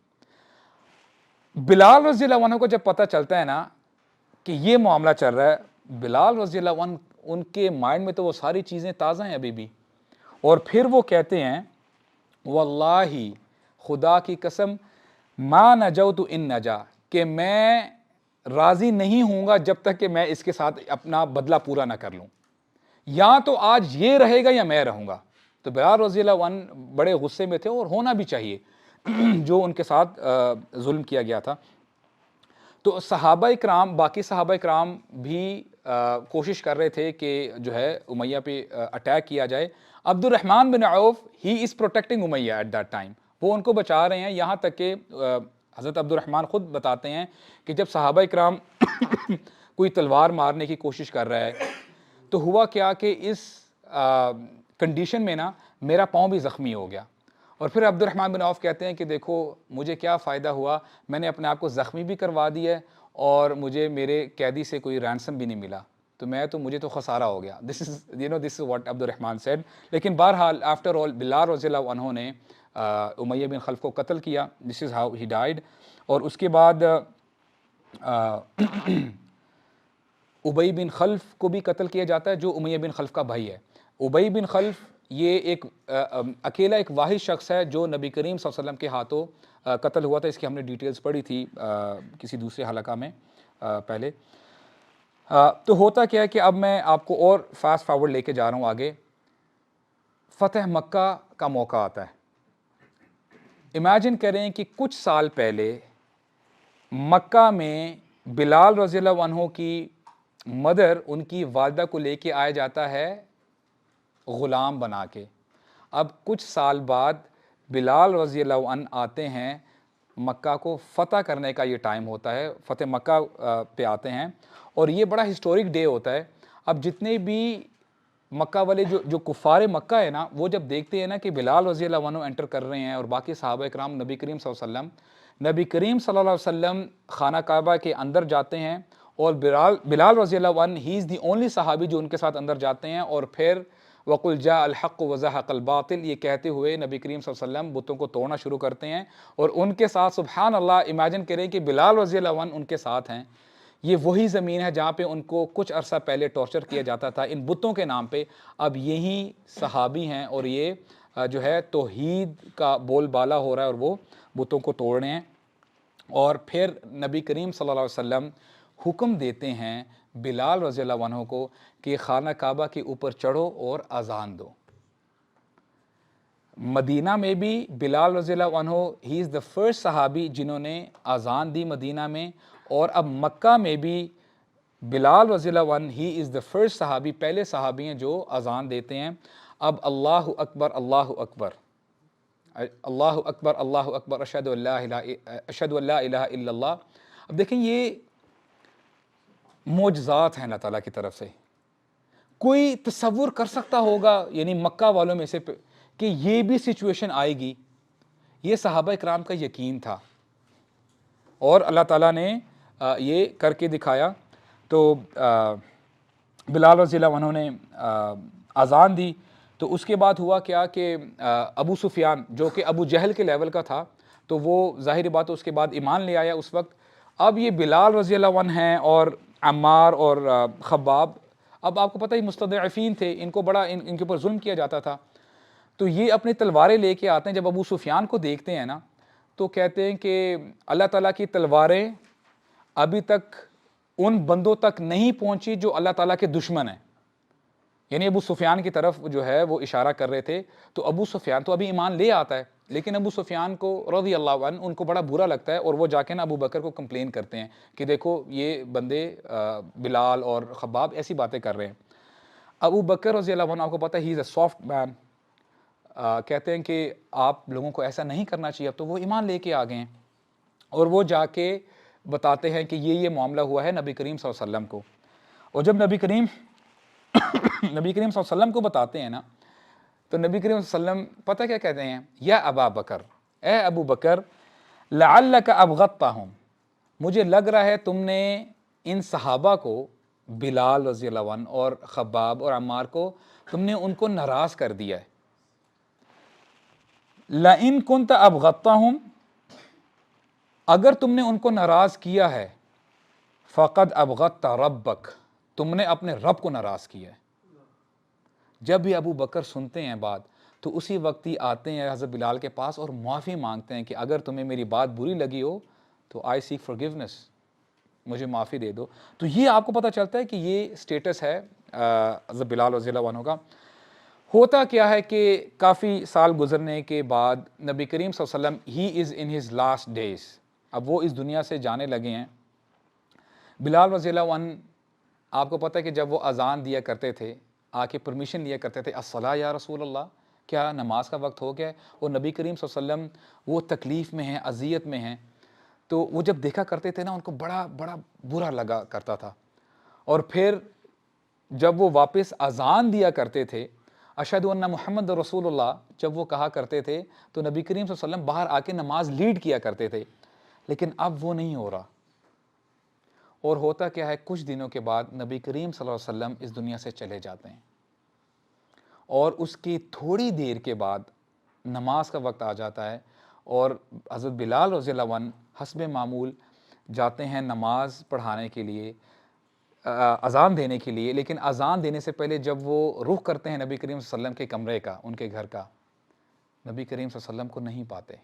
بلال رضی اللہ عنہ کو جب پتہ چلتا ہے نا کہ یہ معاملہ چل رہا ہے، بلال رضی اللہ عنہ ان کے مائنڈ میں تو وہ ساری چیزیں تازہ ہیں ابھی بھی، اور پھر وہ کہتے ہیں واللہ، خدا کی قسم، ما نجوت ان نجا، کہ میں راضی نہیں ہوں گا جب تک کہ میں اس کے ساتھ اپنا بدلہ پورا نہ کر لوں، یا تو آج یہ رہے گا یا میں رہوں گا۔ تو بلال رضی اللہ عنہ بڑے غصے میں تھے، اور ہونا بھی چاہیے جو ان کے ساتھ ظلم کیا گیا تھا۔ تو صحابہ کرام، باقی صحابہ کرام بھی کوشش کر رہے تھے کہ جو ہے امیہ پہ اٹیک کیا جائے۔ عبد الرحمن بن عوف he is protecting Umayya at that time, وہ ان کو بچا رہے ہیں، یہاں تک کہ حضرت عبد الرحمن خود بتاتے ہیں کہ جب صحابہ اکرام کوئی تلوار مارنے کی کوشش کر رہا ہے تو ہوا کیا کہ اس کنڈیشن میں نا میرا پاؤں بھی زخمی ہو گیا، اور پھر عبد الرحمن بن عوف کہتے ہیں کہ دیکھو مجھے کیا فائدہ ہوا، میں نے اپنے آپ کو زخمی بھی کروا دیا ہے اور مجھے میرے قیدی سے کوئی رینسم بھی نہیں ملا، تو مجھے تو خسارہ ہو گیا. دس از واٹ عبد الرحمن سیڈ. لیکن بہرحال آفٹر آل بلال رضی اللہ عنہ نے امیہ بن خلف کو قتل کیا. دس از ہاؤ ہی ڈائیڈ. اور اس کے بعد ابی بن خلف کو بھی قتل کیا جاتا ہے جو امیہ بن خلف کا بھائی ہے. ابی بن خلف یہ ایک اکیلا ایک واحد شخص ہے جو نبی کریم صلی اللہ علیہ وسلم کے ہاتھوں قتل ہوا تھا. اس کی ہم نے ڈیٹیلز پڑھی تھی کسی دوسرے حلقہ میں پہلے. تو ہوتا کیا ہے کہ اب میں آپ کو اور فاسٹ فارورڈ لے کے جا رہا ہوں آگے. فتح مکہ کا موقع آتا ہے. امیجن کریں کہ کچھ سال پہلے مکہ میں بلال رضی اللہ عنہ کی مدر ان کی والدہ کو لے کے آیا جاتا ہے غلام بنا کے. اب کچھ سال بعد بلال رضی اللہ عنہ آتے ہیں مکہ کو فتح کرنے کا، یہ ٹائم ہوتا ہے، فتح مکہ پہ آتے ہیں اور یہ بڑا ہسٹورک ڈے ہوتا ہے. اب جتنے بھی مکہ والے جو کفار مکہ ہے نا، وہ جب دیکھتے ہیں نا کہ بلال رضی اللہ عنہ انٹر کر رہے ہیں اور باقی صحابہ اکرام نبی کریم صلی اللہ علیہ وسلم، نبی کریم صلی اللہ علیہ وسلم خانہ کعبہ کے اندر جاتے ہیں اور بلال رضی اللہ عنہ ہی از دی اونلی صحابی جو ان کے ساتھ اندر جاتے ہیں، اور پھر وَقُلْ جَاءَ الْحَقُّ وَزَهَقَ الْبَاطِلُ یہ کہتے ہوئے نبی کریم صلی اللہ علیہ وسلم بتوں کو توڑنا شروع کرتے ہیں. اور ان کے ساتھ سبحان اللہ امیجن کریں کہ بلال رضی اللہ عنہ ان کے ساتھ ہیں. یہ وہی زمین ہے جہاں پہ ان کو کچھ عرصہ پہلے ٹارچر کیا جاتا تھا ان بتوں کے نام پہ. اب یہی صحابی ہیں اور یہ جو ہے توحید کا بول بالا ہو رہا ہے اور وہ بتوں کو توڑ رہے ہیں. اور پھر نبی کریم صلی اللہ علیہ وسلم حکم دیتے ہیں بلال رضی اللہ عنہ کو کہ خانہ کعبہ کے اوپر چڑھو اور اذان دو. مدینہ میں بھی بلال رضی اللہ عنہ ہی از دا فرسٹ صحابی جنہوں نے اذان دی مدینہ میں، اور اب مکہ میں بھی بلال رضی اللہ عنہ ہی از دا فرسٹ صحابی، پہلے صحابی ہیں جو اذان دیتے ہیں. اب اللہ اکبر اللہ اکبر اللہ اکبر اللہ اکبر اشہد ان لا الہ الا اللہ. اب دیکھیں یہ معجزات ہیں اللہ تعالیٰ کی طرف سے. کوئی تصور کر سکتا ہوگا یعنی مکہ والوں میں سے کہ یہ بھی سچویشن آئے گی؟ یہ صحابہ اکرام کا یقین تھا اور اللہ تعالیٰ نے یہ کر کے دکھایا. تو بلال رضی اللہ عنہ نے اذان دی. تو اس کے بعد ہوا کیا کہ ابو سفیان جو کہ ابو جہل کے لیول کا تھا، تو وہ ظاہری بات اس کے بعد ایمان لے آیا اس وقت. اب یہ بلال رضی اللہ عنہ ہیں اور عمار اور خباب، اب آپ کو پتہ ہی مستضعفین تھے، ان کو بڑا ان کے اوپر ظلم کیا جاتا تھا. تو یہ اپنی تلواریں لے کے آتے ہیں. جب ابو سفیان کو دیکھتے ہیں نا تو کہتے ہیں کہ اللہ تعالیٰ کی تلواریں ابھی تک ان بندوں تک نہیں پہنچی جو اللہ تعالیٰ کے دشمن ہیں. یعنی ابو سفیان کی طرف جو ہے وہ اشارہ کر رہے تھے. تو ابو سفیان تو ابھی ایمان لے آتا ہے، لیکن ابو سفیان کو رضی اللہ عنہ ان کو بڑا برا لگتا ہے اور وہ جا کے نا ابو بکر کو کمپلین کرتے ہیں کہ دیکھو یہ بندے بلال اور خباب ایسی باتیں کر رہے ہیں. ابو بکر رضی اللہ عنہ آپ کو پتہ ہی از اے سافٹ مین، کہتے ہیں کہ آپ لوگوں کو ایسا نہیں کرنا چاہیے. اب تو وہ ایمان لے کے آ گئے ہیں اور وہ جا کے بتاتے ہیں کہ یہ معاملہ ہوا ہے نبی کریم صلی اللہ علیہ وسلم کو. اور جب نبی کریم صلی اللہ علیہ وسلم کو بتاتے ہیں نا تو نبی کریم صلی اللہ علیہ وسلم پتہ کیا کہتے ہیں؟ یا ابا بکر، اے ابو بکر، لعلک ابغضتہم، مجھے لگ رہا ہے تم نے ان صحابہ کو، بلال رضی اللہ عنہ اور خباب اور عمار کو، تم نے ان کو ناراض کر دیا ہے. لئن کنت ابغضتہم، اگر تم نے ان کو ناراض کیا ہے، فقد ابغضت ربک، تم نے اپنے رب کو ناراض کیا ہے. جب بھی ابو بکر سنتے ہیں بات تو اسی وقت ہی آتے ہیں حضرت بلال کے پاس اور معافی مانگتے ہیں کہ اگر تمہیں میری بات بری لگی ہو تو آئی سیک فارگیونیس، مجھے معافی دے دو. تو یہ آپ کو پتہ چلتا ہے کہ یہ سٹیٹس ہے حضرت بلال رضی اللہ عنہ کا. ہوتا کیا ہے کہ کافی سال گزرنے کے بعد نبی کریم صلی اللہ علیہ وسلم ہی از ان ہز لاسٹ ڈیز، اب وہ اس دنیا سے جانے لگے ہیں. بلال رضی اللہ عنہ آپ کو پتہ ہے کہ جب وہ اذان دیا کرتے تھے، آ کے پرمیشن لیا کرتے تھے، الصلاۃ یا رسول اللہ، کیا نماز کا وقت ہو گیا ہے؟ اور نبی کریم صلی اللہ علیہ وسلم وہ تکلیف میں ہیں، اذیت میں ہیں، تو وہ جب دیکھا کرتے تھے نا ان کو بڑا بڑا برا لگا کرتا تھا. اور پھر جب وہ واپس اذان دیا کرتے تھے اشہد ان محمد رسول اللہ جب وہ کہا کرتے تھے تو نبی کریم صلی اللہ علیہ وسلم باہر آ کے نماز لیڈ کیا کرتے تھے. لیکن اب وہ نہیں ہو رہا. اور ہوتا کیا ہے، کچھ دنوں کے بعد نبی کریم صلی اللہ علیہ وسلم اس دنیا سے چلے جاتے ہیں، اور اس کی تھوڑی دیر کے بعد نماز کا وقت آ جاتا ہے، اور حضرت بلال رضی اللہ عنہ حسب معمول جاتے ہیں نماز پڑھانے کے لیے، اذان دینے کے لیے. لیکن اذان دینے سے پہلے جب وہ رخ کرتے ہیں نبی کریم صلی اللہ علیہ وسلم کے کمرے کا، ان کے گھر کا، نبی کریم صلی اللہ علیہ وسلم کو نہیں پاتے.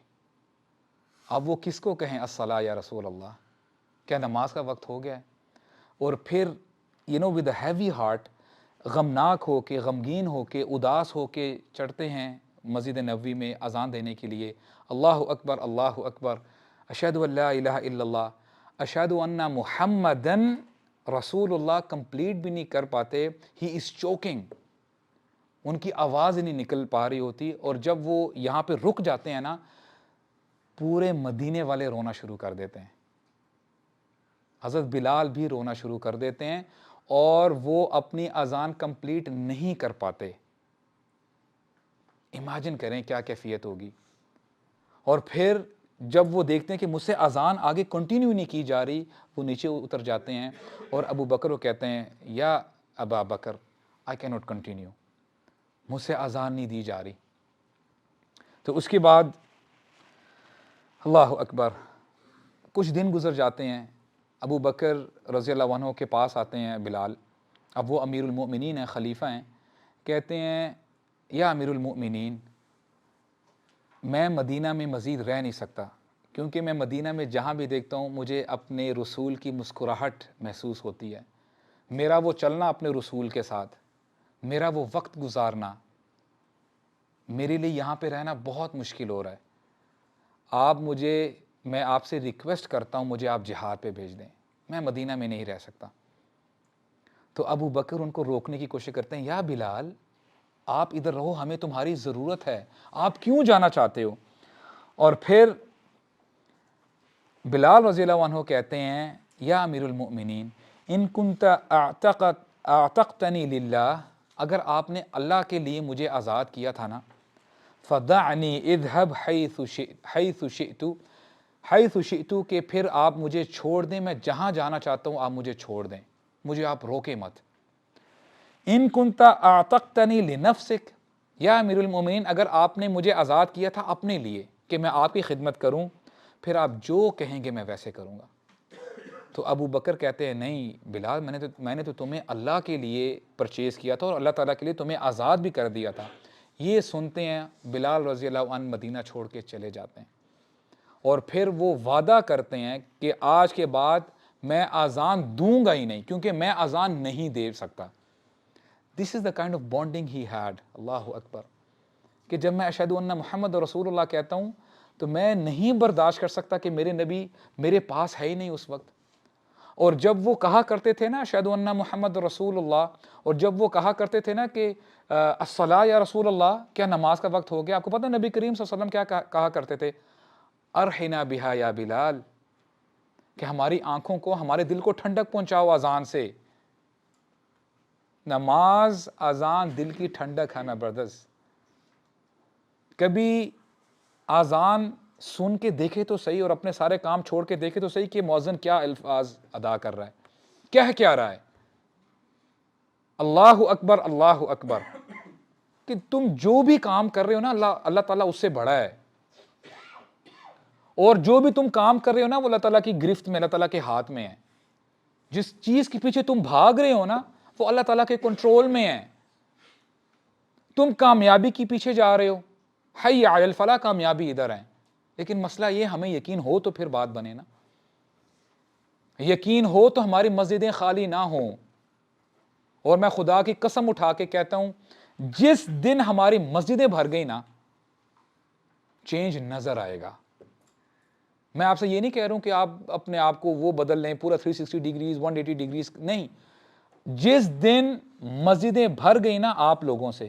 اب وہ کس کو کہیں الصلاۃ یا رسول اللہ، کیا نماز کا وقت ہو گیا ہے؟ اور پھر ود اے ہیوی ہارٹ، غمناک ہو کے، غمگین ہو کے، اداس ہو کے چڑھتے ہیں مسجد نبوی میں اذان دینے کے لیے. اللہ اکبر اللہ اکبر، اشہد ان لا الہ الا اللہ، اشہد ان محمدن رسول اللہ کمپلیٹ بھی نہیں کر پاتے. ہی از چوکنگ، ان کی آواز نہیں نکل پا رہی ہوتی. اور جب وہ یہاں پہ رک جاتے ہیں نا، پورے مدینے والے رونا شروع کر دیتے ہیں. حضرت بلال بھی رونا شروع کر دیتے ہیں، اور وہ اپنی اذان کمپلیٹ نہیں کر پاتے. امیجن کریں کیا کیفیت ہوگی. اور پھر جب وہ دیکھتے ہیں کہ مجھ سے اذان آگے کنٹینیو نہیں کی جا رہی، وہ نیچے اتر جاتے ہیں، اور ابو بکر کو کہتے ہیں یا ابا بکر آئی کی ناٹ کنٹینیو، مجھ سے اذان نہیں دی جا رہی. تو اس کے بعد اللہ اکبر، کچھ دن گزر جاتے ہیں. ابو بکر رضی اللہ عنہ کے پاس آتے ہیں بلال، اب وہ امیر المؤمنین ہیں، خلیفہ ہیں. کہتے ہیں یا امیر المؤمنین، میں مدینہ میں مزید رہ نہیں سکتا، کیونکہ میں مدینہ میں جہاں بھی دیکھتا ہوں مجھے اپنے رسول کی مسکراہٹ محسوس ہوتی ہے. میرا وہ چلنا اپنے رسول کے ساتھ، میرا وہ وقت گزارنا، میرے لیے یہاں پہ رہنا بہت مشکل ہو رہا ہے. میں آپ سے ریکویسٹ کرتا ہوں مجھے آپ جہاد پہ بھیج دیں، میں مدینہ میں نہیں رہ سکتا. تو ابو بکر ان کو روکنے کی کوشش کرتے ہیں، یا بلال آپ ادھر رہو، ہمیں تمہاری ضرورت ہے، آپ کیوں جانا چاہتے ہو؟ اور پھر بلال رضی اللہ عنہ کہتے ہیں یا امیر المؤمنین ان کنت اعتقتنی للہ، اگر آپ نے اللہ کے لیے مجھے آزاد کیا تھا نا، فدعنی اذهب حیث شئت، کہ پھر آپ مجھے چھوڑ دیں، میں جہاں جانا چاہتا ہوں آپ مجھے چھوڑ دیں، مجھے آپ روکے مت. ان کنت اعتقتنی لنفسک، یا امیر المؤمنین اگر آپ نے مجھے آزاد کیا تھا اپنے لیے کہ میں آپ کی خدمت کروں، پھر آپ جو کہیں گے میں ویسے کروں گا. تو ابو بکر کہتے ہیں نہیں بلال، میں نے تو تمہیں اللہ کے لیے پرچیز کیا تھا، اور اللہ تعالیٰ کے لیے تمہیں آزاد بھی کر دیا تھا. یہ سنتے ہیں بلال رضی اللہ عنہ مدینہ چھوڑ کے چلے جاتے ہیں، اور پھر وہ وعدہ کرتے ہیں کہ آج کے بعد میں اذان دوں گا ہی نہیں، کیونکہ میں اذان نہیں دے سکتا. This is the kind of bonding he had. اللہ اکبر، کہ جب میں اشہد ان محمد رسول اللہ کہتا ہوں تو میں نہیں برداشت کر سکتا کہ میرے نبی میرے پاس ہے ہی نہیں اس وقت. اور جب وہ کہا کرتے تھے نا اشہد ان محمد رسول اللہ، اور جب وہ کہا کرتے تھے نا کہ الصلاۃ یا رسول اللہ، کیا نماز کا وقت ہو گیا، آپ کو پتہ نبی کریم صلی اللہ علیہ وسلم کیا کہا کرتے تھے؟ ارحنا بہا یا بلال، کہ ہماری آنکھوں کو، ہمارے دل کو ٹھنڈک پہنچاؤ اذان سے. نماز اذان دل کی ٹھنڈک ہے نا بردرز. کبھی اذان سن کے دیکھے تو صحیح، اور اپنے سارے کام چھوڑ کے دیکھے تو صحیح کہ مؤذن کیا الفاظ ادا کر رہا ہے، کیا رہا ہے. اللہ اکبر اللہ اکبر، کہ تم جو بھی کام کر رہے ہو نا اللہ تعالیٰ اس سے بڑا ہے، اور جو بھی تم کام کر رہے ہو نا وہ اللہ تعالیٰ کی گرفت میں، اللہ تعالیٰ کے ہاتھ میں ہے. جس چیز کے پیچھے تم بھاگ رہے ہو نا وہ اللہ تعالیٰ کے کنٹرول میں ہے. تم کامیابی کے پیچھے جا رہے ہو، حی علی الفلاح، کامیابی ادھر ہے. لیکن مسئلہ یہ ہمیں یقین ہو تو پھر بات بنے نا، یقین ہو تو ہماری مسجدیں خالی نہ ہوں. اور میں خدا کی قسم اٹھا کے کہتا ہوں جس دن ہماری مسجدیں بھر گئی نا، چینج نظر آئے گا. میں آپ سے یہ نہیں کہہ رہا ہوں کہ آپ اپنے آپ کو وہ بدل لیں پورا 360 ڈگریز 180 ڈگریز، نہیں. جس دن مسجدیں بھر گئی نا آپ لوگوں سے،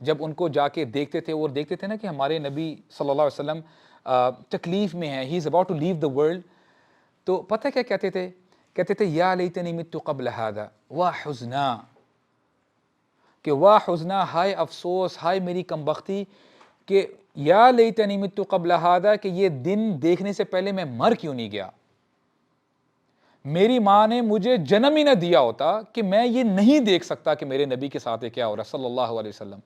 جب ان کو جا کے دیکھتے تھے اور دیکھتے تھے نا کہ ہمارے نبی صلی اللہ علیہ وسلم تکلیف میں ہیں, he is about to leave the world, تو پتہ کیا کہتے تھے؟ کہتے تھے یا لیتنی مت قبل ھذا واہ حزنا, کہ واہ حزنا, ہائے افسوس, ہائے میری کمبختی, کہ یا لیتنی مت قبل ھذا, کہ یہ دن دیکھنے سے پہلے میں مر کیوں نہیں گیا. میری ماں نے مجھے جنم ہی نہ دیا ہوتا کہ میں یہ نہیں دیکھ سکتا کہ میرے نبی کے ساتھ کیا ہو رہا ہے صلی اللہ علیہ وسلم.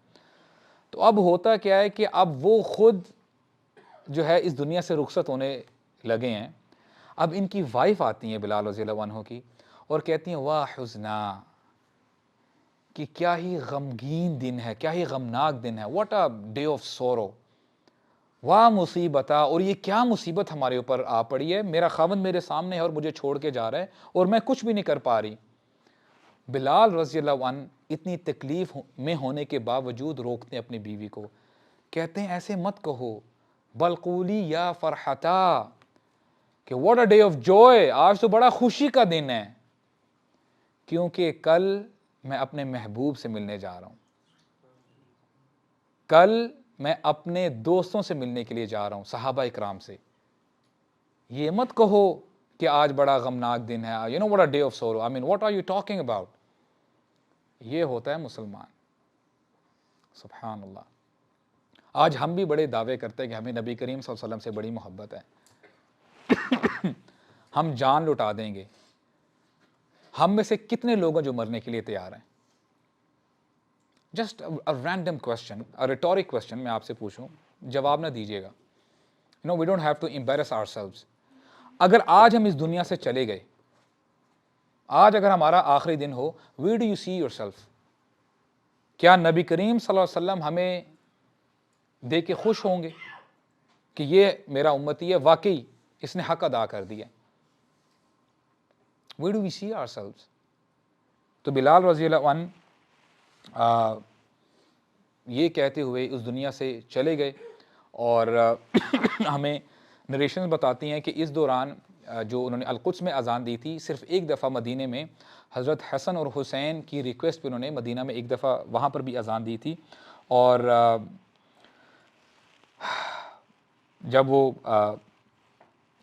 تو اب ہوتا کیا ہے کہ اب وہ خود جو ہے اس دنیا سے رخصت ہونے لگے ہیں. اب ان کی وائف آتی ہیں بلال رضی اللہ عنہ کی, اور کہتی ہیں واہ حزنا, کہ کیا ہی غمگین دن ہے, کیا ہی غمناک دن ہے, واٹ اے ڈے آف سورو, واہ مصیبتہ, اور یہ کیا مصیبت ہمارے اوپر آ پڑی ہے, میرا خاوند میرے سامنے ہے اور مجھے چھوڑ کے جا رہا ہے اور میں کچھ بھی نہیں کر پا رہی. بلال رضی اللہ عنہ اتنی تکلیف میں ہونے کے باوجود روکتے ہیں اپنی بیوی کو, کہتے ہیں ایسے مت کہو, بل قولی یا فرحتا, کہ what a day of joy, آج تو بڑا خوشی کا دن ہے, کیونکہ کل میں اپنے محبوب سے ملنے جا رہا ہوں, کل میں اپنے دوستوں سے ملنے کے لیے جا رہا ہوں, صحابہ اکرام سے. یہ مت کہو کہ آج بڑا غمناک دن ہے, you know what a day of sorrow, I mean what are you talking about. یہ ہوتا ہے مسلمان. سبحان اللہ. آج ہم بھی بڑے دعوے کرتے ہیں کہ ہمیں نبی کریم صلی اللہ علیہ وسلم سے بڑی محبت ہے, ہم جان لٹا دیں گے. ہم میں سے کتنے لوگ ہیں جو مرنے کے لیے تیار ہیں؟ Just a random question, a rhetoric question میں آپ سے پوچھوں, جواب نہ دیجیے گا. No, we don't have to embarrass ourselves. اگر آج ہم اس دنیا سے چلے گئے, آج اگر ہمارا آخری دن ہو, where do you see yourself? کیا نبی کریم صلی اللہ علیہ وسلم ہمیں دیکھ کے خوش ہوں گے کہ یہ میرا امتی ہے, واقعی اس نے حق ادا کر دیا؟ Where do we see ourselves? تو بلال رضی اللہ عنہ یہ کہتے ہوئے اس دنیا سے چلے گئے, اور ہمیں نریشنز بتاتی ہیں کہ اس دوران جو انہوں نے القدس میں اذان دی تھی, صرف ایک دفعہ مدینے میں حضرت حسن اور حسین کی ریکویسٹ پہ انہوں نے مدینہ میں ایک دفعہ وہاں پر بھی اذان دی تھی. اور جب وہ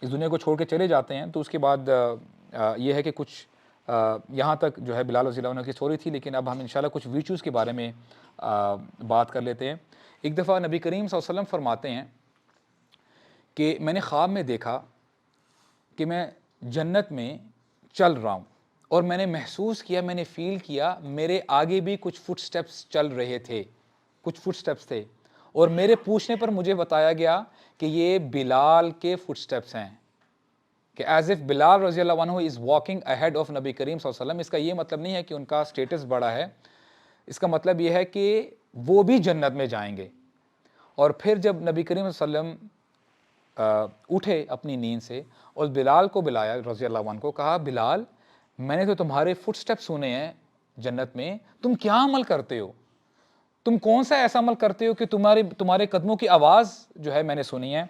اس دنیا کو چھوڑ کے چلے جاتے ہیں تو اس کے بعد یہ ہے کہ کچھ یہاں تک جو ہے بلال رضی اللہ عنہ کی سٹوری تھی, لیکن اب ہم انشاءاللہ کچھ ویرچوز کے بارے میں بات کر لیتے ہیں. ایک دفعہ نبی کریم صلی اللہ علیہ وسلم فرماتے ہیں کہ میں نے خواب میں دیکھا کہ میں جنت میں چل رہا ہوں, اور میں نے محسوس کیا, میں نے فیل کیا میرے آگے بھی کچھ فٹ سٹیپس چل رہے تھے, کچھ فٹ سٹیپس تھے, اور میرے پوچھنے پر مجھے بتایا گیا کہ یہ بلال کے فٹ سٹیپس ہیں, کہ ایز اف بلال رضی اللہ عنہ از واکنگ اہیڈ آف نبی کریم صلی اللہ علیہ وسلم. اس کا یہ مطلب نہیں ہے کہ ان کا سٹیٹس بڑا ہے, اس کا مطلب یہ ہے کہ وہ بھی جنت میں جائیں گے. اور پھر جب نبی کریم صلی اللہ علیہ وسلم اٹھے اپنی نیند سے اور بلال کو بلایا رضی اللہ عنہ کو, کہا بلال میں نے تو تمہارے فٹ سٹیپ سنے ہیں جنت میں, تم کیا عمل کرتے ہو, تم کون سا ایسا عمل کرتے ہو کہ تمہارے قدموں کی آواز جو ہے میں نے سنی ہے.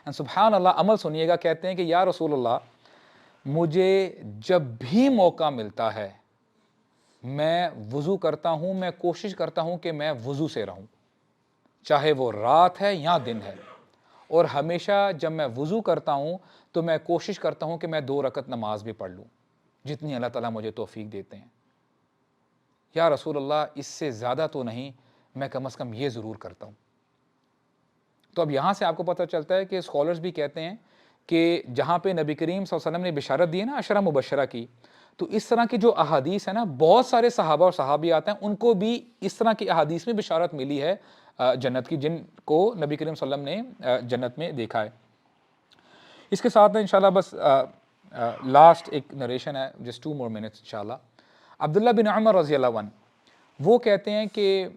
سبحان اللہ, عمل سنیے گا. کہتے ہیں کہ یا رسول اللہ, مجھے جب بھی موقع ملتا ہے میں وضو کرتا ہوں, میں کوشش کرتا ہوں کہ میں وضو سے رہوں, چاہے وہ رات ہے یا دن ہے, اور ہمیشہ جب میں وضو کرتا ہوں تو میں کوشش کرتا ہوں کہ میں 2 رکعت نماز بھی پڑھ لوں, جتنی اللہ تعالیٰ مجھے توفیق دیتے ہیں. یا رسول اللہ, اس سے زیادہ تو نہیں, میں کم از کم یہ ضرور کرتا ہوں. تو اب یہاں سے آپ کو پتہ چلتا ہے کہ اسکالرز بھی کہتے ہیں کہ جہاں پہ نبی کریم صلی اللہ علیہ وسلم نے بشارت دی ہے نا عشرہ مبشرہ کی, تو اس طرح کی جو احادیث ہیں نا, بہت سارے صحابہ اور صحابیات ہیں ان کو بھی اس طرح کی احادیث میں بشارت ملی ہے جنت کی, جن کو نبی کریم صلی اللہ علیہ وسلم نے جنت میں دیکھا ہے. اس کے ساتھ انشاءاللہ بس لاسٹ ایک نریشن ہے, جسٹ 2 more minutes انشاءاللہ. عبداللہ بن عمر رضی اللہ عنہ وہ کہتے ہیں کہ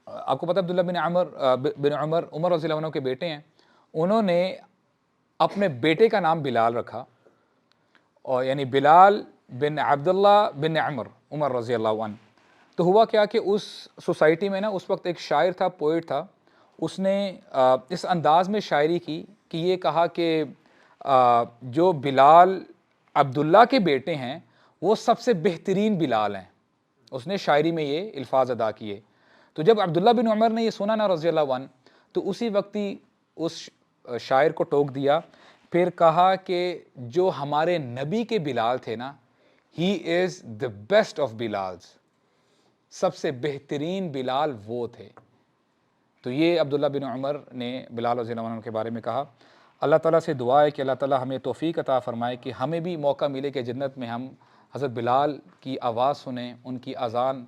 آپ کو پتہ عبداللہ بن عمر رضی اللہ عنہ کے بیٹے ہیں, انہوں نے اپنے بیٹے کا نام بلال رکھا, اور یعنی بلال بن عبداللہ بن عمر رضی اللہ عنہ. تو ہوا کیا کہ اس سوسائٹی میں نا اس وقت ایک شاعر تھا, پوئٹ تھا, اس نے اس انداز میں شاعری کی کہ یہ کہا کہ جو بلال عبداللہ کے بیٹے ہیں وہ سب سے بہترین بلال ہیں, اس نے شاعری میں یہ الفاظ ادا کیے. تو جب عبداللہ بن عمر نے یہ سنا نا رضی اللہ عنہ, تو اسی وقت ہی اس شاعر کو ٹوک دیا, پھر کہا کہ جو ہمارے نبی کے بلال تھے نا, ہی از دا بیسٹ آف بلالز, سب سے بہترین بلال وہ تھے. تو یہ عبداللہ بن عمر نے بلال رضی اللہ عنہ کے بارے میں کہا. اللہ تعالیٰ سے دعا ہے کہ اللہ تعالیٰ ہمیں توفیق عطا فرمائے کہ ہمیں بھی موقع ملے کہ جنت میں ہم حضرت بلال کی آواز سنیں, ان کی اذان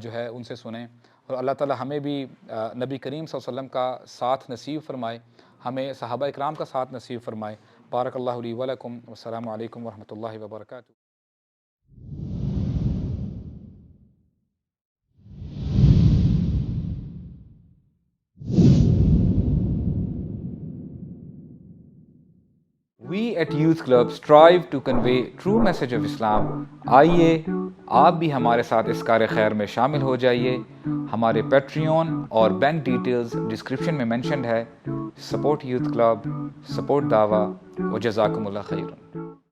جو ہے ان سے سنیں, اور اللہ تعالیٰ ہمیں بھی نبی کریم صلی اللہ علیہ وسلم کا ساتھ نصیب فرمائے, ہمیں صحابہ اکرام کا ساتھ نصیب فرمائے. بارک اللہ لی ولکم, والسلام علیکم ورحمۃ اللہ وبرکاتہ. We at Youth Club strive to convey true message of Islam. آئیے آپ بھی ہمارے ساتھ اس کار خیر میں شامل ہو جائیے. ہمارے پیٹریون اور بینک ڈیٹیلز ڈسکرپشن میں مینشنڈ ہے. سپورٹ یوتھ کلب, سپورٹ دعویٰ, و جزاکم اللہ خیرا.